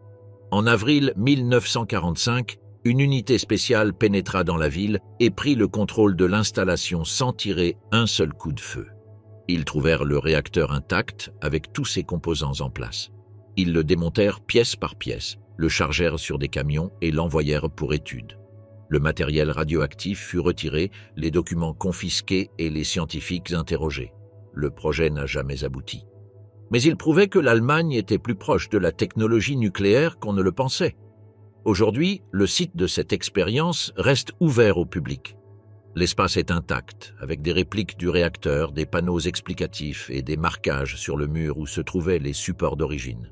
En avril 1945, une unité spéciale pénétra dans la ville et prit le contrôle de l'installation sans tirer un seul coup de feu. Ils trouvèrent le réacteur intact avec tous ses composants en place. Ils le démontèrent pièce par pièce, le chargèrent sur des camions et l'envoyèrent pour étude. Le matériel radioactif fut retiré, les documents confisqués et les scientifiques interrogés. Le projet n'a jamais abouti. Mais il prouvait que l'Allemagne était plus proche de la technologie nucléaire qu'on ne le pensait. Aujourd'hui, le site de cette expérience reste ouvert au public. L'espace est intact, avec des répliques du réacteur, des panneaux explicatifs et des marquages sur le mur où se trouvaient les supports d'origine.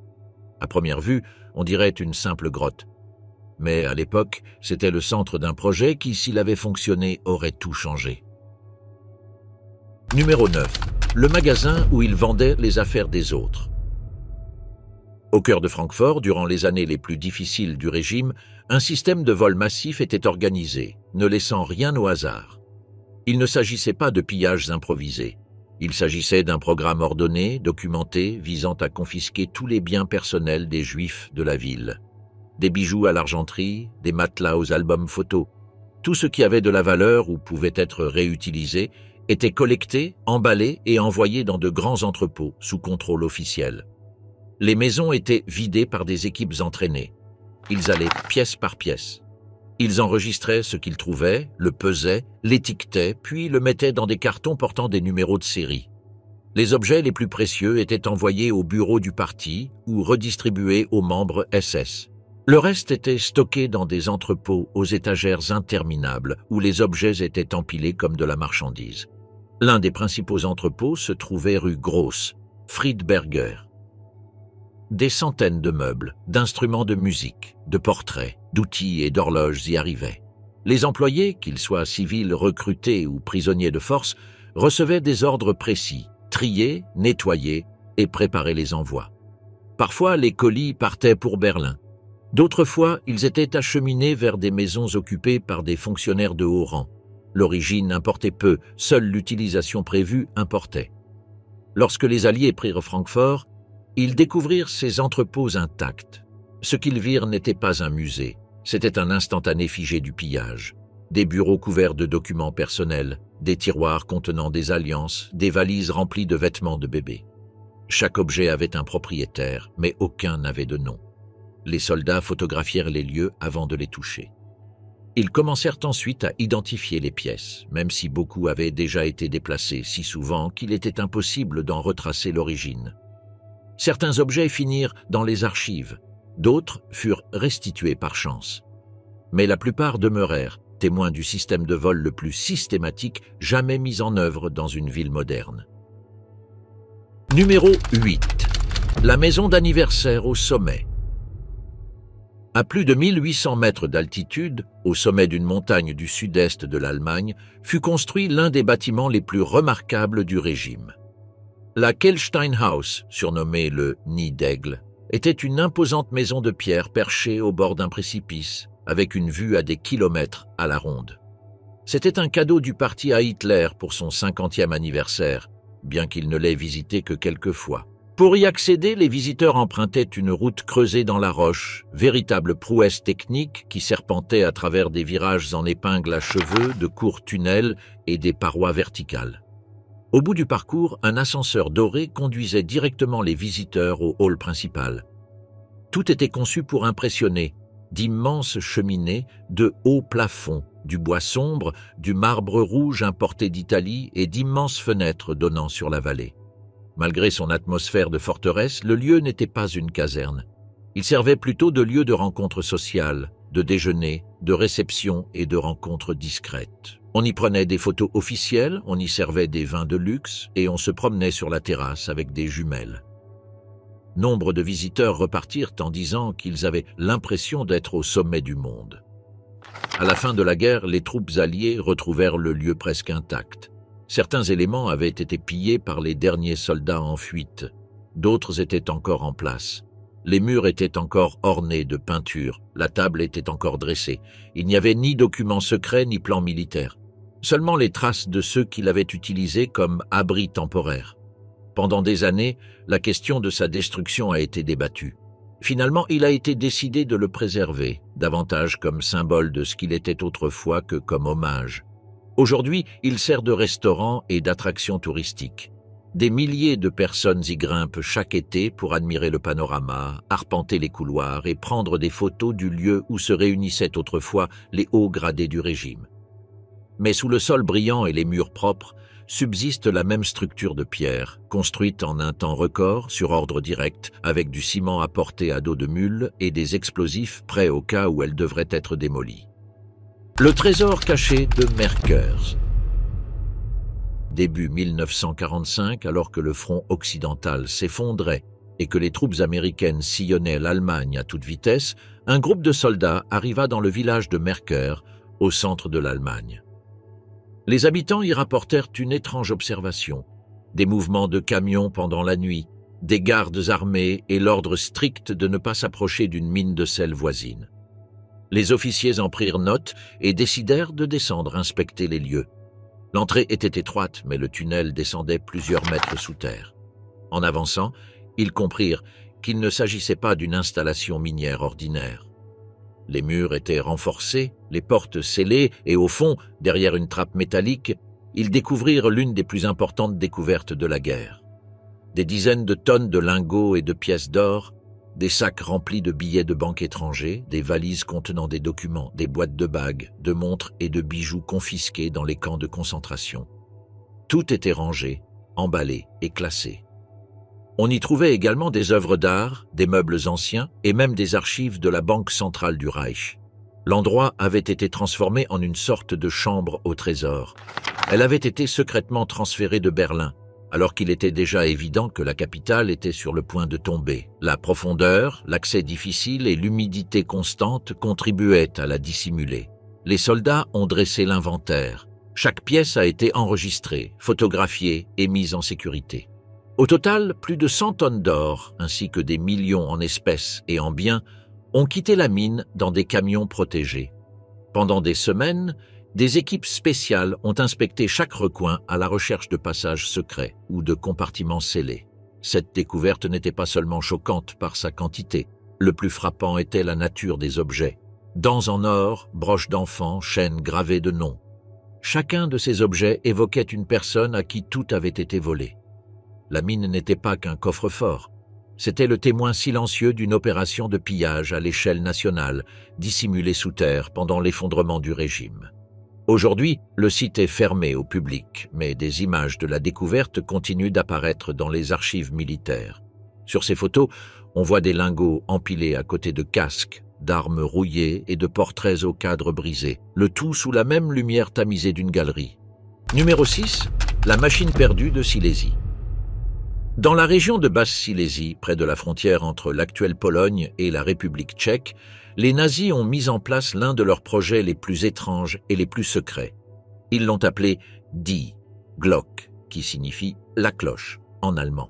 À première vue, on dirait une simple grotte. Mais à l'époque, c'était le centre d'un projet qui, s'il avait fonctionné, aurait tout changé. Numéro 9. Le magasin où ils vendaient les affaires des autres. Au cœur de Francfort, durant les années les plus difficiles du régime, un système de vol massif était organisé, ne laissant rien au hasard. Il ne s'agissait pas de pillages improvisés. Il s'agissait d'un programme ordonné, documenté, visant à confisquer tous les biens personnels des Juifs de la ville. Des bijoux à l'argenterie, des matelas aux albums photos. Tout ce qui avait de la valeur ou pouvait être réutilisé était collecté, emballé et envoyé dans de grands entrepôts sous contrôle officiel. Les maisons étaient vidées par des équipes entraînées. Ils allaient pièce par pièce. Ils enregistraient ce qu'ils trouvaient, le pesaient, l'étiquetaient, puis le mettaient dans des cartons portant des numéros de série. Les objets les plus précieux étaient envoyés au bureau du parti ou redistribués aux membres SS. Le reste était stocké dans des entrepôts aux étagères interminables où les objets étaient empilés comme de la marchandise. L'un des principaux entrepôts se trouvait rue Grosse, Friedberger. Des centaines de meubles, d'instruments de musique, de portraits, d'outils et d'horloges y arrivaient. Les employés, qu'ils soient civils recrutés ou prisonniers de force, recevaient des ordres précis, trier, nettoyer et préparer les envois. Parfois, les colis partaient pour Berlin. D'autres fois, ils étaient acheminés vers des maisons occupées par des fonctionnaires de haut rang. L'origine importait peu, seule l'utilisation prévue importait. Lorsque les Alliés prirent Francfort, ils découvrirent ces entrepôts intacts. Ce qu'ils virent n'était pas un musée, c'était un instantané figé du pillage. Des bureaux couverts de documents personnels, des tiroirs contenant des alliances, des valises remplies de vêtements de bébé. Chaque objet avait un propriétaire, mais aucun n'avait de nom. Les soldats photographièrent les lieux avant de les toucher. Ils commencèrent ensuite à identifier les pièces, même si beaucoup avaient déjà été déplacés si souvent qu'il était impossible d'en retracer l'origine. Certains objets finirent dans les archives, d'autres furent restitués par chance. Mais la plupart demeurèrent, témoins du système de vol le plus systématique jamais mis en œuvre dans une ville moderne. Numéro 8. La maison d'anniversaire au sommet. À plus de 1800 mètres d'altitude, au sommet d'une montagne du sud-est de l'Allemagne, fut construit l'un des bâtiments les plus remarquables du régime. La Kehlsteinhaus, surnommée le Nid d'Aigle, était une imposante maison de pierre perchée au bord d'un précipice, avec une vue à des kilomètres à la ronde. C'était un cadeau du parti à Hitler pour son 50e anniversaire, bien qu'il ne l'ait visité que quelques fois. Pour y accéder, les visiteurs empruntaient une route creusée dans la roche, véritable prouesse technique qui serpentait à travers des virages en épingles à cheveux, de courts tunnels et des parois verticales. Au bout du parcours, un ascenseur doré conduisait directement les visiteurs au hall principal. Tout était conçu pour impressionner, d'immenses cheminées, de hauts plafonds, du bois sombre, du marbre rouge importé d'Italie et d'immenses fenêtres donnant sur la vallée. Malgré son atmosphère de forteresse, le lieu n'était pas une caserne. Il servait plutôt de lieu de rencontres sociales, de déjeuner, de réception et de rencontres discrètes. On y prenait des photos officielles, on y servait des vins de luxe et on se promenait sur la terrasse avec des jumelles. Nombre de visiteurs repartirent en disant qu'ils avaient l'impression d'être au sommet du monde. À la fin de la guerre, les troupes alliées retrouvèrent le lieu presque intact. Certains éléments avaient été pillés par les derniers soldats en fuite. D'autres étaient encore en place. Les murs étaient encore ornés de peintures. La table était encore dressée. Il n'y avait ni documents secrets ni plans militaires. Seulement les traces de ceux qui l'avaient utilisé comme abri temporaire. Pendant des années, la question de sa destruction a été débattue. Finalement, il a été décidé de le préserver, davantage comme symbole de ce qu'il était autrefois que comme hommage. Aujourd'hui, il sert de restaurant et d'attraction touristique. Des milliers de personnes y grimpent chaque été pour admirer le panorama, arpenter les couloirs et prendre des photos du lieu où se réunissaient autrefois les hauts gradés du régime. Mais sous le sol brillant et les murs propres, subsiste la même structure de pierre, construite en un temps record sur ordre direct, avec du ciment apporté à dos de mule et des explosifs prêts au cas où elle devrait être démolie. Le trésor caché de Merkers. Début 1945, alors que le front occidental s'effondrait et que les troupes américaines sillonnaient l'Allemagne à toute vitesse, un groupe de soldats arriva dans le village de Merker, au centre de l'Allemagne. Les habitants y rapportèrent une étrange observation, des mouvements de camions pendant la nuit, des gardes armés et l'ordre strict de ne pas s'approcher d'une mine de sel voisine. Les officiers en prirent note et décidèrent de descendre inspecter les lieux. L'entrée était étroite, mais le tunnel descendait plusieurs mètres sous terre. En avançant, ils comprirent qu'il ne s'agissait pas d'une installation minière ordinaire. Les murs étaient renforcés, les portes scellées et au fond, derrière une trappe métallique, ils découvrirent l'une des plus importantes découvertes de la guerre. Des dizaines de tonnes de lingots et de pièces d'or, des sacs remplis de billets de banque étrangers, des valises contenant des documents, des boîtes de bagues, de montres et de bijoux confisqués dans les camps de concentration. Tout était rangé, emballé et classé. On y trouvait également des œuvres d'art, des meubles anciens et même des archives de la Banque centrale du Reich. L'endroit avait été transformé en une sorte de chambre au trésor. Elle avait été secrètement transférée de Berlin, alors qu'il était déjà évident que la capitale était sur le point de tomber. La profondeur, l'accès difficile et l'humidité constante contribuaient à la dissimuler. Les soldats ont dressé l'inventaire. Chaque pièce a été enregistrée, photographiée et mise en sécurité. Au total, plus de 100 tonnes d'or, ainsi que des millions en espèces et en biens, ont quitté la mine dans des camions protégés. Pendant des semaines, des équipes spéciales ont inspecté chaque recoin à la recherche de passages secrets ou de compartiments scellés. Cette découverte n'était pas seulement choquante par sa quantité. Le plus frappant était la nature des objets. Dents en or, broches d'enfants, chaînes gravées de noms. Chacun de ces objets évoquait une personne à qui tout avait été volé. La mine n'était pas qu'un coffre-fort. C'était le témoin silencieux d'une opération de pillage à l'échelle nationale, dissimulée sous terre pendant l'effondrement du régime. Aujourd'hui, le site est fermé au public, mais des images de la découverte continuent d'apparaître dans les archives militaires. Sur ces photos, on voit des lingots empilés à côté de casques, d'armes rouillées et de portraits au cadre brisé, le tout sous la même lumière tamisée d'une galerie. Numéro 6, la machine perdue de Silésie. Dans la région de Basse-Silésie, près de la frontière entre l'actuelle Pologne et la République tchèque, les nazis ont mis en place l'un de leurs projets les plus étranges et les plus secrets. Ils l'ont appelé Die Glock, qui signifie « la cloche » en allemand.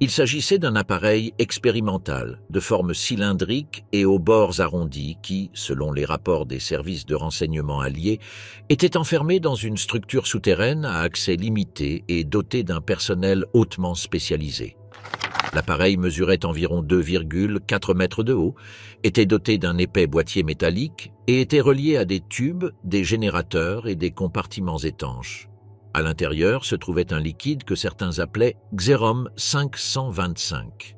Il s'agissait d'un appareil expérimental, de forme cylindrique et aux bords arrondis qui, selon les rapports des services de renseignement alliés, était enfermé dans une structure souterraine à accès limité et doté d'un personnel hautement spécialisé. L'appareil mesurait environ 2,4 mètres de haut, était doté d'un épais boîtier métallique et était relié à des tubes, des générateurs et des compartiments étanches. À l'intérieur se trouvait un liquide que certains appelaient Xerom 525.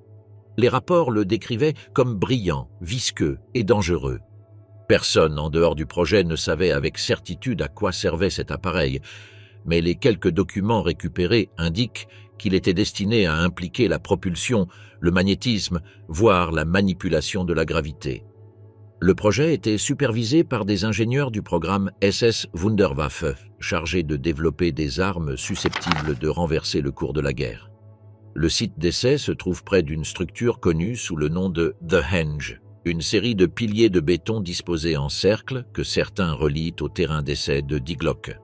Les rapports le décrivaient comme brillant, visqueux et dangereux. Personne en dehors du projet ne savait avec certitude à quoi servait cet appareil, mais les quelques documents récupérés indiquent qu'il était destiné à impliquer la propulsion, le magnétisme, voire la manipulation de la gravité. Le projet était supervisé par des ingénieurs du programme SS Wunderwaffe, chargés de développer des armes susceptibles de renverser le cours de la guerre. Le site d'essai se trouve près d'une structure connue sous le nom de The Henge, une série de piliers de béton disposés en cercle que certains relient au terrain d'essai de Die Glock.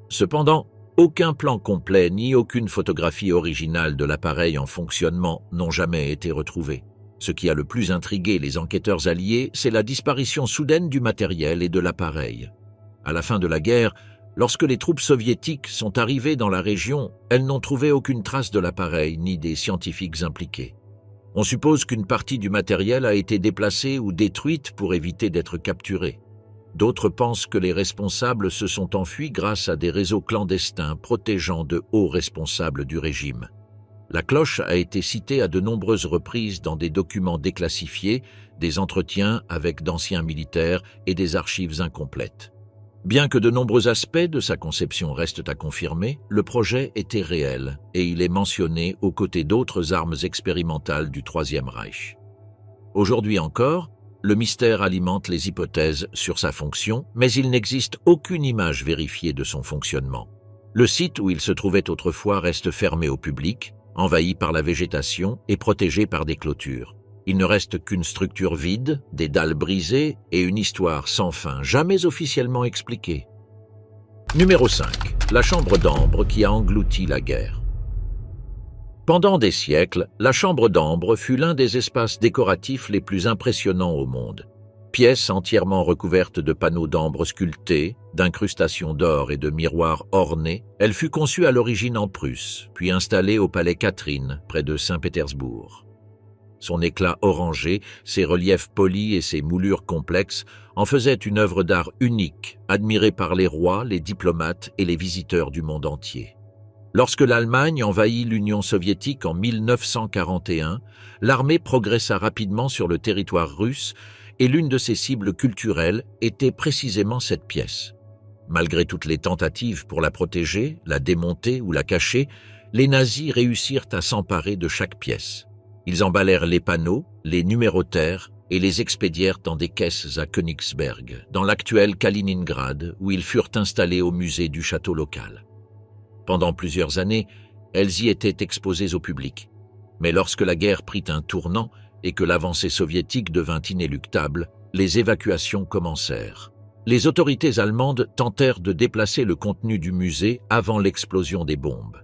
Cependant, aucun plan complet ni aucune photographie originale de l'appareil en fonctionnement n'ont jamais été retrouvés. Ce qui a le plus intrigué les enquêteurs alliés, c'est la disparition soudaine du matériel et de l'appareil. À la fin de la guerre, Lorsque les troupes soviétiques sont arrivées dans la région, elles n'ont trouvé aucune trace de l'appareil ni des scientifiques impliqués. On suppose qu'une partie du matériel a été déplacée ou détruite pour éviter d'être capturée. D'autres pensent que les responsables se sont enfuis grâce à des réseaux clandestins protégeant de hauts responsables du régime. La cloche a été citée à de nombreuses reprises dans des documents déclassifiés, des entretiens avec d'anciens militaires et des archives incomplètes. Bien que de nombreux aspects de sa conception restent à confirmer, le projet était réel et il est mentionné aux côtés d'autres armes expérimentales du Troisième Reich. Aujourd'hui encore, le mystère alimente les hypothèses sur sa fonction, mais il n'existe aucune image vérifiée de son fonctionnement. Le site où il se trouvait autrefois reste fermé au public, envahi par la végétation et protégé par des clôtures. Il ne reste qu'une structure vide, des dalles brisées et une histoire sans fin, jamais officiellement expliquée. Numéro 5. La chambre d'ambre qui a englouti la guerre. Pendant des siècles, la chambre d'ambre fut l'un des espaces décoratifs les plus impressionnants au monde. Pièce entièrement recouverte de panneaux d'ambre sculptés, d'incrustations d'or et de miroirs ornés, elle fut conçue à l'origine en Prusse, puis installée au palais Catherine, près de Saint-Pétersbourg. Son éclat orangé, ses reliefs polis et ses moulures complexes en faisaient une œuvre d'art unique, admirée par les rois, les diplomates et les visiteurs du monde entier. Lorsque l'Allemagne envahit l'Union soviétique en 1941, l'armée progressa rapidement sur le territoire russe et l'une de ses cibles culturelles était précisément cette pièce. Malgré toutes les tentatives pour la protéger, la démonter ou la cacher, les nazis réussirent à s'emparer de chaque pièce. Ils emballèrent les panneaux, les numérotèrent et les expédièrent dans des caisses à Königsberg, dans l'actuel Kaliningrad, où ils furent installés au musée du château local. Pendant plusieurs années, elles y étaient exposées au public. Mais lorsque la guerre prit un tournant et que l'avancée soviétique devint inéluctable, les évacuations commencèrent. Les autorités allemandes tentèrent de déplacer le contenu du musée avant l'explosion des bombes.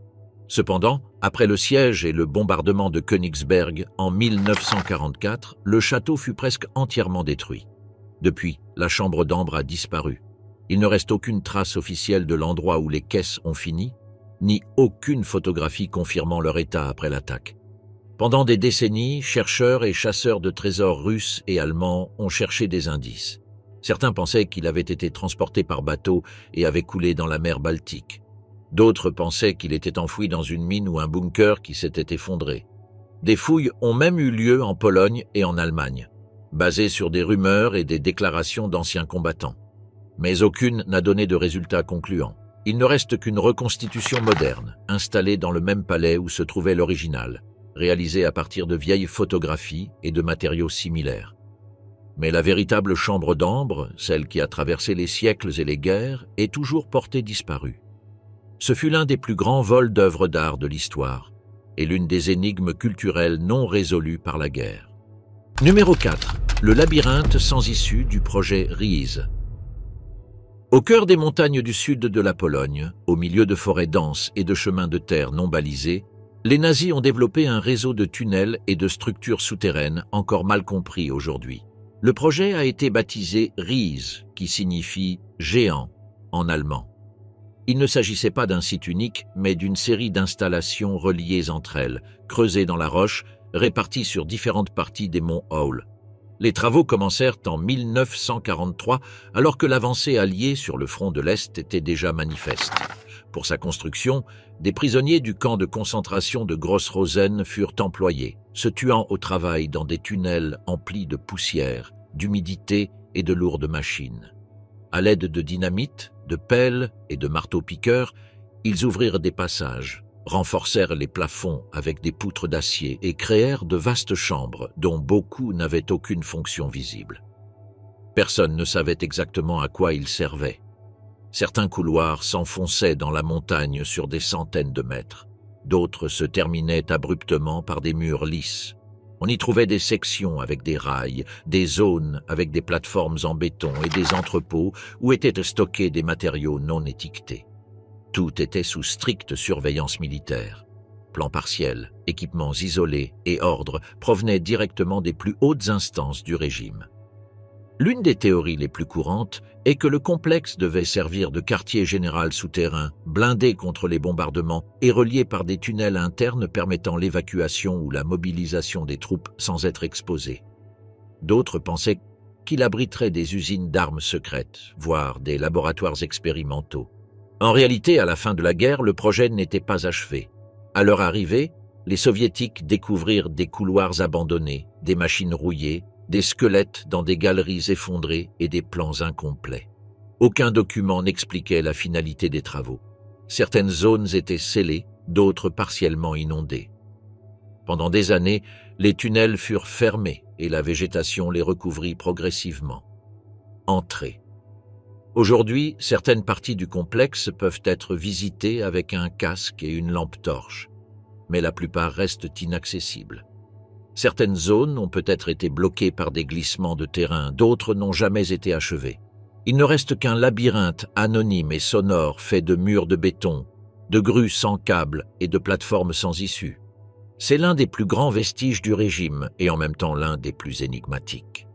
Cependant, après le siège et le bombardement de Königsberg en 1944, le château fut presque entièrement détruit. Depuis, la chambre d'ambre a disparu. Il ne reste aucune trace officielle de l'endroit où les caisses ont fini, ni aucune photographie confirmant leur état après l'attaque. Pendant des décennies, chercheurs et chasseurs de trésors russes et allemands ont cherché des indices. Certains pensaient qu'il avait été transporté par bateau et avait coulé dans la mer Baltique. D'autres pensaient qu'il était enfoui dans une mine ou un bunker qui s'était effondré. Des fouilles ont même eu lieu en Pologne et en Allemagne, basées sur des rumeurs et des déclarations d'anciens combattants. Mais aucune n'a donné de résultats concluants. Il ne reste qu'une reconstitution moderne, installée dans le même palais où se trouvait l'original, réalisée à partir de vieilles photographies et de matériaux similaires. Mais la véritable chambre d'ambre, celle qui a traversé les siècles et les guerres, est toujours portée disparue. Ce fut l'un des plus grands vols d'œuvres d'art de l'histoire et l'une des énigmes culturelles non résolues par la guerre. Numéro 4. Le labyrinthe sans issue du projet Ries. Au cœur des montagnes du sud de la Pologne, au milieu de forêts denses et de chemins de terre non balisés, les nazis ont développé un réseau de tunnels et de structures souterraines encore mal compris aujourd'hui. Le projet a été baptisé Ries, qui signifie « géant » en allemand. Il ne s'agissait pas d'un site unique, mais d'une série d'installations reliées entre elles, creusées dans la roche, réparties sur différentes parties des monts Howl. Les travaux commencèrent en 1943, alors que l'avancée alliée sur le front de l'Est était déjà manifeste. Pour sa construction, des prisonniers du camp de concentration de Gross-Rosen furent employés, se tuant au travail dans des tunnels emplis de poussière, d'humidité et de lourdes machines. À l'aide de dynamite, de pelles et de marteaux-piqueurs, ils ouvrirent des passages, renforcèrent les plafonds avec des poutres d'acier et créèrent de vastes chambres dont beaucoup n'avaient aucune fonction visible. Personne ne savait exactement à quoi ils servaient. Certains couloirs s'enfonçaient dans la montagne sur des centaines de mètres. D'autres se terminaient abruptement par des murs lisses. On y trouvait des sections avec des rails, des zones avec des plateformes en béton et des entrepôts où étaient stockés des matériaux non étiquetés. Tout était sous stricte surveillance militaire. Plans partiels, équipements isolés et ordres provenaient directement des plus hautes instances du régime. L'une des théories les plus courantes est que le complexe devait servir de quartier général souterrain, blindé contre les bombardements et relié par des tunnels internes permettant l'évacuation ou la mobilisation des troupes sans être exposées. D'autres pensaient qu'il abriterait des usines d'armes secrètes, voire des laboratoires expérimentaux. En réalité, à la fin de la guerre, le projet n'était pas achevé. À leur arrivée, les Soviétiques découvrirent des couloirs abandonnés, des machines rouillées, des squelettes dans des galeries effondrées et des plans incomplets. Aucun document n'expliquait la finalité des travaux. Certaines zones étaient scellées, d'autres partiellement inondées. Pendant des années, les tunnels furent fermés et la végétation les recouvrit progressivement. Entrée. Aujourd'hui, certaines parties du complexe peuvent être visitées avec un casque et une lampe torche, mais la plupart restent inaccessibles. Certaines zones ont peut-être été bloquées par des glissements de terrain, d'autres n'ont jamais été achevées. Il ne reste qu'un labyrinthe anonyme et sonore fait de murs de béton, de grues sans câbles et de plateformes sans issue. C'est l'un des plus grands vestiges du régime et en même temps l'un des plus énigmatiques.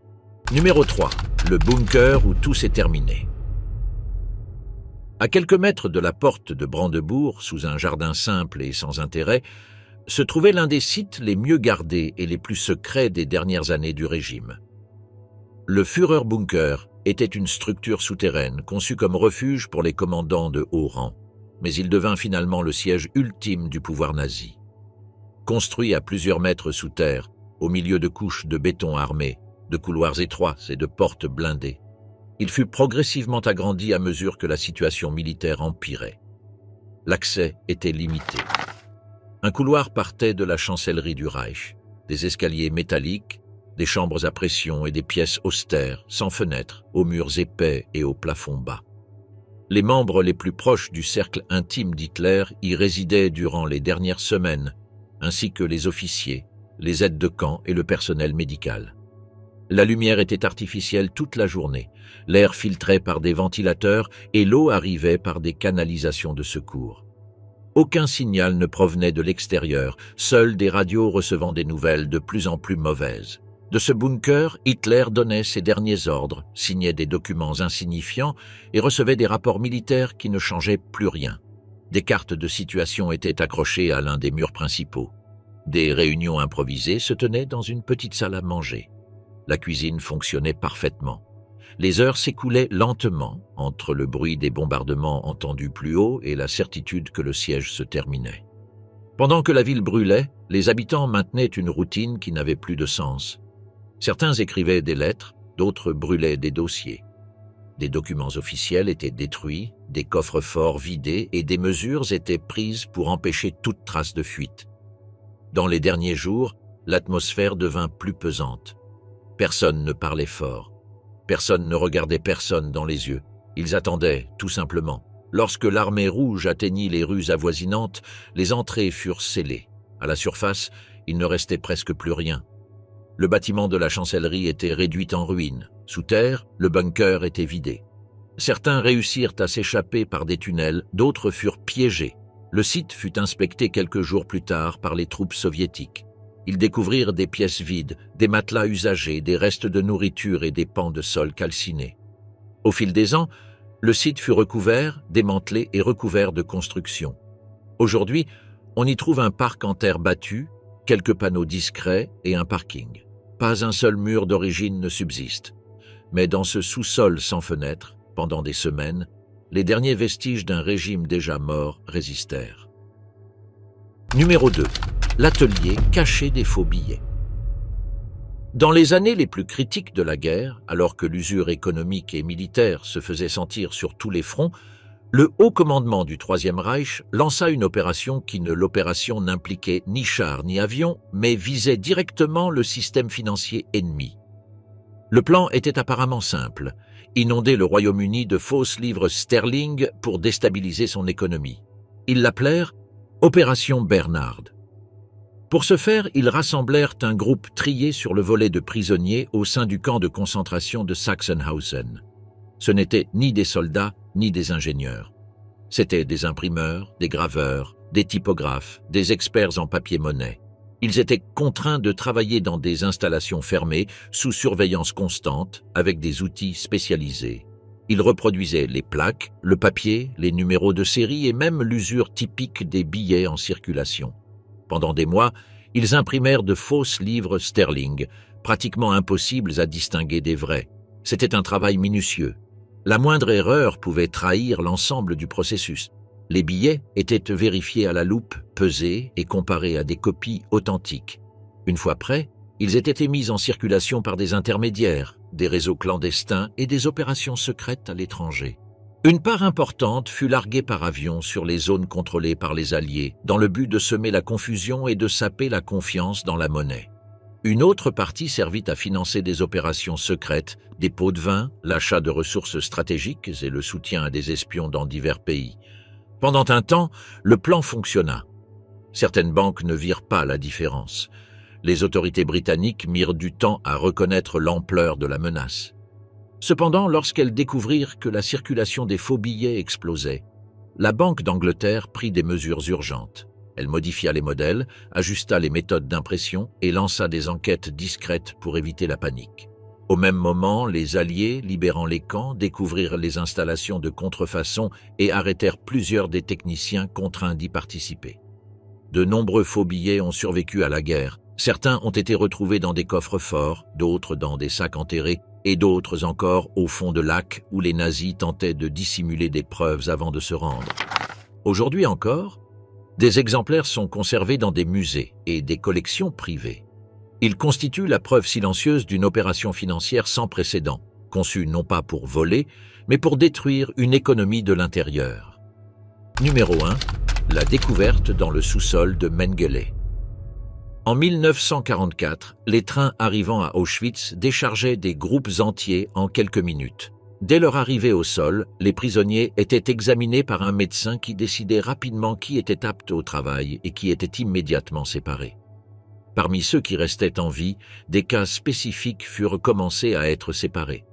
Numéro 3. Le bunker où tout s'est terminé. À quelques mètres de la porte de Brandebourg, sous un jardin simple et sans intérêt, se trouvait l'un des sites les mieux gardés et les plus secrets des dernières années du régime. Le Führerbunker était une structure souterraine conçue comme refuge pour les commandants de haut rang, mais il devint finalement le siège ultime du pouvoir nazi. Construit à plusieurs mètres sous terre, au milieu de couches de béton armé, de couloirs étroits et de portes blindées, il fut progressivement agrandi à mesure que la situation militaire empirait. L'accès était limité. Un couloir partait de la chancellerie du Reich, des escaliers métalliques, des chambres à pression et des pièces austères, sans fenêtres, aux murs épais et aux plafonds bas. Les membres les plus proches du cercle intime d'Hitler y résidaient durant les dernières semaines, ainsi que les officiers, les aides de camp et le personnel médical. La lumière était artificielle toute la journée, l'air filtré par des ventilateurs et l'eau arrivait par des canalisations de secours. Aucun signal ne provenait de l'extérieur, seules des radios recevant des nouvelles de plus en plus mauvaises. De ce bunker, Hitler donnait ses derniers ordres, signait des documents insignifiants et recevait des rapports militaires qui ne changeaient plus rien. Des cartes de situation étaient accrochées à l'un des murs principaux. Des réunions improvisées se tenaient dans une petite salle à manger. La cuisine fonctionnait parfaitement. Les heures s'écoulaient lentement entre le bruit des bombardements entendus plus haut et la certitude que le siège se terminait. Pendant que la ville brûlait, les habitants maintenaient une routine qui n'avait plus de sens. Certains écrivaient des lettres, d'autres brûlaient des dossiers. Des documents officiels étaient détruits, des coffres-forts vidés et des mesures étaient prises pour empêcher toute trace de fuite. Dans les derniers jours, l'atmosphère devint plus pesante. Personne ne parlait fort. Personne ne regardait personne dans les yeux. Ils attendaient, tout simplement. Lorsque l'armée rouge atteignit les rues avoisinantes, les entrées furent scellées. À la surface, il ne restait presque plus rien. Le bâtiment de la chancellerie était réduit en ruines. Sous terre, le bunker était vidé. Certains réussirent à s'échapper par des tunnels, d'autres furent piégés. Le site fut inspecté quelques jours plus tard par les troupes soviétiques. Ils découvrirent des pièces vides, des matelas usagés, des restes de nourriture et des pans de sol calcinés. Au fil des ans, le site fut recouvert, démantelé et recouvert de constructions. Aujourd'hui, on y trouve un parc en terre battue, quelques panneaux discrets et un parking. Pas un seul mur d'origine ne subsiste. Mais dans ce sous-sol sans fenêtre, pendant des semaines, les derniers vestiges d'un régime déjà mort résistèrent. Numéro 2. L'atelier caché des faux billets. Dans les années les plus critiques de la guerre, alors que l'usure économique et militaire se faisait sentir sur tous les fronts, le haut commandement du Troisième Reich lança une opération l'opération n'impliquait ni chars ni avions, mais visait directement le système financier ennemi. Le plan était apparemment simple, inonder le Royaume-Uni de fausses livres sterling pour déstabiliser son économie. Ils l'appelèrent « Opération Bernard ». Pour ce faire, ils rassemblèrent un groupe trié sur le volet de prisonniers au sein du camp de concentration de Sachsenhausen. Ce n'étaient ni des soldats, ni des ingénieurs. C'étaient des imprimeurs, des graveurs, des typographes, des experts en papier-monnaie. Ils étaient contraints de travailler dans des installations fermées, sous surveillance constante, avec des outils spécialisés. Ils reproduisaient les plaques, le papier, les numéros de série et même l'usure typique des billets en circulation. Pendant des mois, ils imprimèrent de fausses livres sterling, pratiquement impossibles à distinguer des vrais. C'était un travail minutieux. La moindre erreur pouvait trahir l'ensemble du processus. Les billets étaient vérifiés à la loupe, pesés et comparés à des copies authentiques. Une fois prêts, ils étaient émis en circulation par des intermédiaires, des réseaux clandestins et des opérations secrètes à l'étranger. Une part importante fut larguée par avion sur les zones contrôlées par les Alliés, dans le but de semer la confusion et de saper la confiance dans la monnaie. Une autre partie servit à financer des opérations secrètes, des pots de vin, l'achat de ressources stratégiques et le soutien à des espions dans divers pays. Pendant un temps, le plan fonctionna. Certaines banques ne virent pas la différence. Les autorités britanniques mirent du temps à reconnaître l'ampleur de la menace. Cependant, lorsqu'elles découvrirent que la circulation des faux billets explosait, la Banque d'Angleterre prit des mesures urgentes. Elle modifia les modèles, ajusta les méthodes d'impression et lança des enquêtes discrètes pour éviter la panique. Au même moment, les Alliés, libérant les camps, découvrirent les installations de contrefaçon et arrêtèrent plusieurs des techniciens contraints d'y participer. De nombreux faux billets ont survécu à la guerre. Certains ont été retrouvés dans des coffres forts, d'autres dans des sacs enterrés, et d'autres encore au fond de lacs où les nazis tentaient de dissimuler des preuves avant de se rendre. Aujourd'hui encore, des exemplaires sont conservés dans des musées et des collections privées. Ils constituent la preuve silencieuse d'une opération financière sans précédent, conçue non pas pour voler, mais pour détruire une économie de l'intérieur. Numéro 1. La découverte dans le sous-sol de Mengele. En 1944, les trains arrivant à Auschwitz déchargeaient des groupes entiers en quelques minutes. Dès leur arrivée au sol, les prisonniers étaient examinés par un médecin qui décidait rapidement qui était apte au travail et qui était immédiatement séparé. Parmi ceux qui restaient en vie, des cas spécifiques furent commencés à être séparés.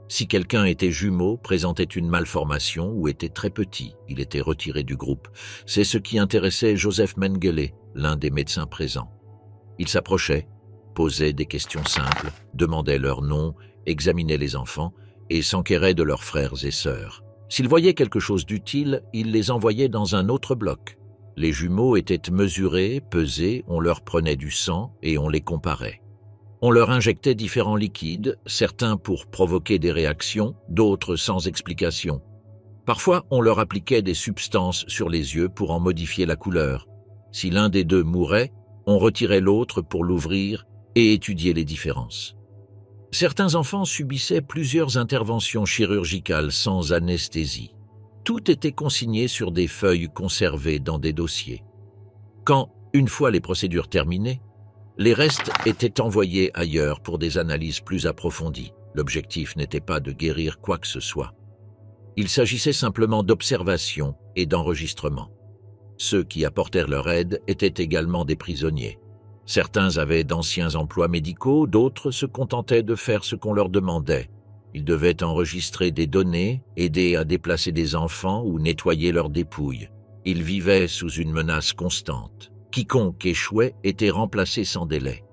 Si quelqu'un était jumeau, présentait une malformation ou était très petit, il était retiré du groupe. C'est ce qui intéressait Joseph Mengele, l'un des médecins présents. Il s'approchait, posait des questions simples, demandait leur nom, examinait les enfants et s'enquérait de leurs frères et sœurs. S'il voyait quelque chose d'utile, il les envoyait dans un autre bloc. Les jumeaux étaient mesurés, pesés, on leur prenait du sang et on les comparait. On leur injectait différents liquides, certains pour provoquer des réactions, d'autres sans explication. Parfois, on leur appliquait des substances sur les yeux pour en modifier la couleur. Si l'un des deux mourait, on retirait l'autre pour l'ouvrir et étudier les différences. Certains enfants subissaient plusieurs interventions chirurgicales sans anesthésie. Tout était consigné sur des feuilles conservées dans des dossiers. Quand, une fois les procédures terminées, les restes étaient envoyés ailleurs pour des analyses plus approfondies. L'objectif n'était pas de guérir quoi que ce soit. Il s'agissait simplement d'observation et d'enregistrement. Ceux qui apportèrent leur aide étaient également des prisonniers. Certains avaient d'anciens emplois médicaux, d'autres se contentaient de faire ce qu'on leur demandait. Ils devaient enregistrer des données, aider à déplacer des enfants ou nettoyer leurs dépouilles. Ils vivaient sous une menace constante. Quiconque échouait était remplacé sans délai.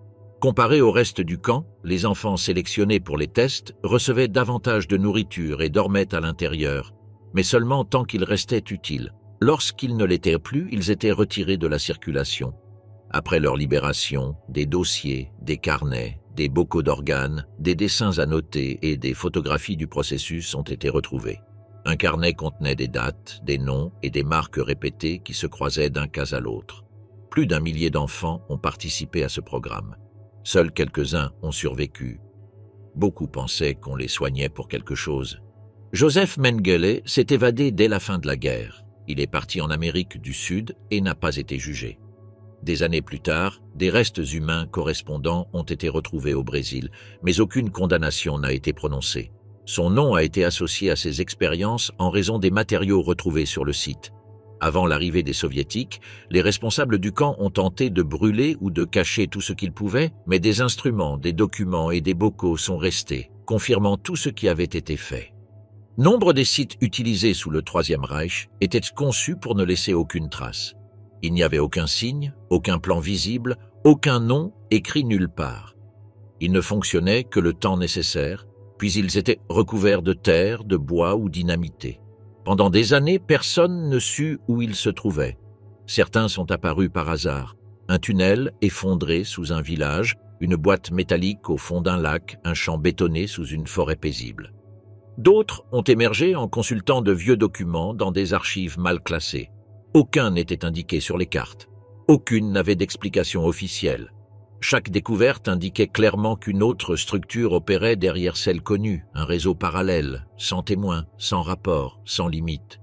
Comparé au reste du camp, les enfants sélectionnés pour les tests recevaient davantage de nourriture et dormaient à l'intérieur, mais seulement tant qu'ils restaient utiles. Lorsqu'ils ne l'étaient plus, ils étaient retirés de la circulation. Après leur libération, des dossiers, des carnets, des bocaux d'organes, des dessins à noter et des photographies du processus ont été retrouvés. Un carnet contenait des dates, des noms et des marques répétées qui se croisaient d'un cas à l'autre. Plus d'1 millier d'enfants ont participé à ce programme. Seuls quelques-uns ont survécu. Beaucoup pensaient qu'on les soignait pour quelque chose. Joseph Mengele s'est évadé dès la fin de la guerre. Il est parti en Amérique du Sud et n'a pas été jugé. Des années plus tard, des restes humains correspondants ont été retrouvés au Brésil, mais aucune condamnation n'a été prononcée. Son nom a été associé à ses expériences en raison des matériaux retrouvés sur le site. Avant l'arrivée des Soviétiques, les responsables du camp ont tenté de brûler ou de cacher tout ce qu'ils pouvaient, mais des instruments, des documents et des bocaux sont restés, confirmant tout ce qui avait été fait. Nombre des sites utilisés sous le Troisième Reich étaient conçus pour ne laisser aucune trace. Il n'y avait aucun signe, aucun plan visible, Aucun nom écrit nulle part. Ils ne fonctionnaient que le temps nécessaire, puis ils étaient recouverts de terre, de bois ou dynamités. Pendant des années, personne ne sut où ils se trouvaient. Certains sont apparus par hasard. Un tunnel effondré sous un village, une boîte métallique au fond d'un lac, un champ bétonné sous une forêt paisible. D'autres ont émergé en consultant de vieux documents dans des archives mal classées. Aucun n'était indiqué sur les cartes. Aucune n'avait d'explication officielle. Chaque découverte indiquait clairement qu'une autre structure opérait derrière celle connue, un réseau parallèle, sans témoins, sans rapport, sans limite.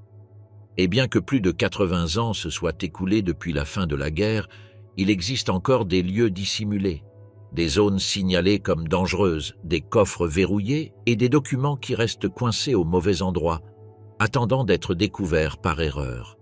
Et bien que plus de 80 ans se soient écoulés depuis la fin de la guerre, il existe encore des lieux dissimulés, des zones signalées comme dangereuses, des coffres verrouillés et des documents qui restent coincés au mauvais endroit, attendant d'être découverts par erreur.